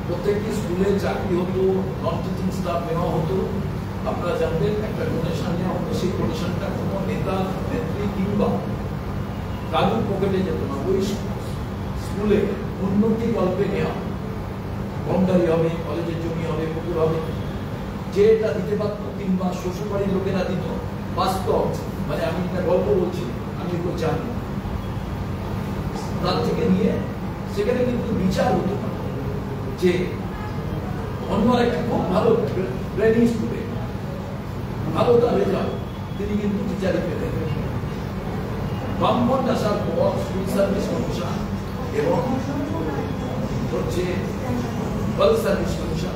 [SPEAKER 2] প্রত্যেকটি স্কুলে চাকরি হতো, নন টিচিং স্টাফ নেওয়া হতো। আপনারা জানবেন একটা ডোনেশন নেওয়া হতো, সেই ডোনেশনটা কোনো নেতা নেত্রী কিংবা কারুর পকেটে যেত না। ওই স্কুলে উন্নতি গল্পে নেওয়া, বন্ডারি হবে, কলেজের জমি হবে, পুকুর হবে, যে এটা দিতে পারত কিংবা শ্বশুরবাড়ির লোকেরা দিত। বাস্তব মানে আমি একটা গল্প বলছি, আমি এগুলো জানি। তার থেকে নিয়ে সেখানে কিন্তু বিচার হতো না যে অন্য একটা খুব ভালো ব্রেনি স্টুডেন্ট, ভালো তার রেজাল্ট, তিনি কিন্তু টিচারই পেতেন। বামফ্রন্ট আসার পর স্কুল সার্ভিস কমিশন এবং হচ্ছে গার্লস সার্ভিস কমিশন,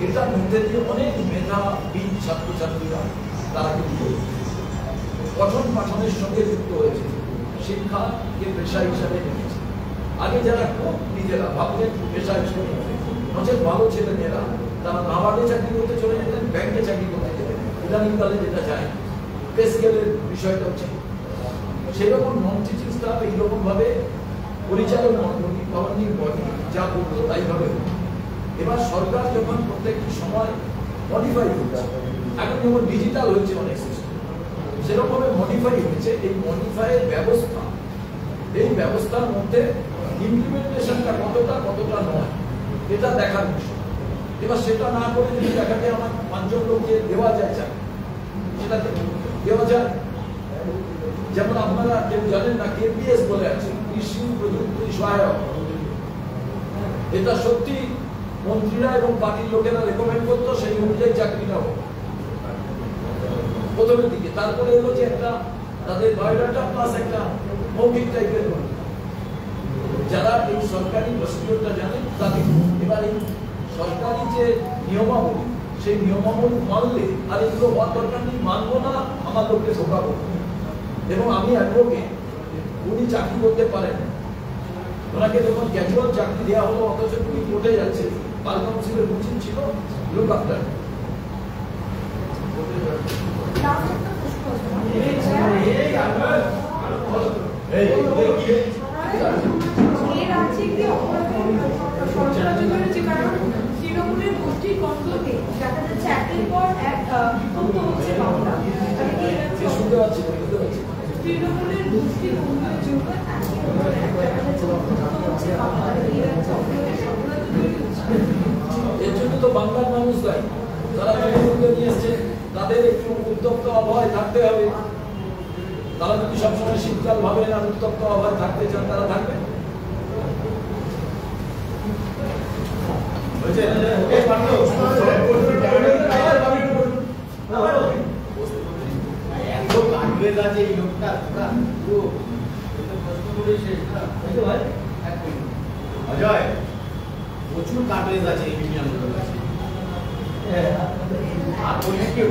[SPEAKER 2] এটার মধ্যে দিয়ে অনেক মেধাবী ছাত্রছাত্রীরা তারা কিন্তু পঠন পাঠনের সঙ্গে যুক্ত হয়েছে, শিক্ষাকে পেশা হিসাবে নিয়েছে। আগে যারা খুব নিজেরা ভাবলেন পেশা হিসেবে নচেত ভালো ছেলে মেয়েরা তারা নাবার্ডে চাকরি করতে চলে যেতেন, ব্যাংকে চাকরি করতে যেতেন। ইদানিংকালে যেটা যায় পে স্কেলের বিষয়টা হচ্ছে সেরকম নন টিচিং স্টাফ এইরকম ভাবে পরিচালক মন্ডলী, গভর্নিং বডি যা করতো তাই ভাবে। এবার সরকার যখন প্রত্যেকটি সময় মডিফাই করছে, এখন যেমন ডিজিটাল হয়েছে অনেক সিস্টেম, সেরকম মডিফাই হয়েছে। এই মডিফাইয়ের ব্যবস্থা, এই ব্যবস্থার মধ্যে ইমপ্লিমেন্টেশনটা কতটা নয় এটা দেখার বিষয়। এবার সেটা না করে যদি দেখাতে আমার 5 জন লোককে দেওয়া যায় চাকরি, সেটা দেওয়া যায়। যেমন আপনারা কেউ জানেন না, কেপিএস বলে আছে, কৃষি প্রযুক্তি সহায়ক। এটা সত্যি মন্ত্রীরা এবং পার্টির লোকেরা রেকমেন্ড করতো, সেই অনুযায়ী চাকরিটা হোক প্রথমের দিকে। তারপরে হলো যে একটা তাদের বায়োডাটা প্লাস একটা মৌখিক টাইপের, যারা এই সরকারি প্রসিডিওরটা জানেন তাদের। এবার এই সরকারি যে নিয়মাবলী, সেই নিয়মাবলী মানলে আর এগুলো হওয়ার দরকার নেই, মানবো না, আমার লোককে ঢোকাবো। এবং আমি অ্যাডভোকেট, উনি চাকরি করতে পারেন, ওনাকে যখন ক্যাজুয়াল চাকরি দেওয়া হলো, অথচ উনি কোর্টে যাচ্ছে, বার কাউন্সিলের উচিত ছিল লুক আফটার।
[SPEAKER 4] তৃণমূলের গোষ্ঠীর কন্ট্রোলে দেখা যাচ্ছে একের পর এক বিভক্ত হচ্ছে বাংলা। তৃণমূলের গোষ্ঠী উন্নয়নের জন্য একের পর এক দেখা যাচ্ছে বিভক্ত হচ্ছে বাংলা।
[SPEAKER 2] এর জন্য তো বাংলার মানুষ দায়ী, তারা তৃণমূলকে নিয়ে এসছে, তাদের একটু উত্তপ্ত আবহাওয়ায় থাকতে হবে। তারা যদি সবসময় শীতকাল ভাবেন আর উত্তপ্ত আবহাওয়ায় থাকতে চান, তারা থাকবেন।
[SPEAKER 3] অজয়, প্রচুর কাটলেজ আছে এই বিজ্ঞান আর বললে কেউ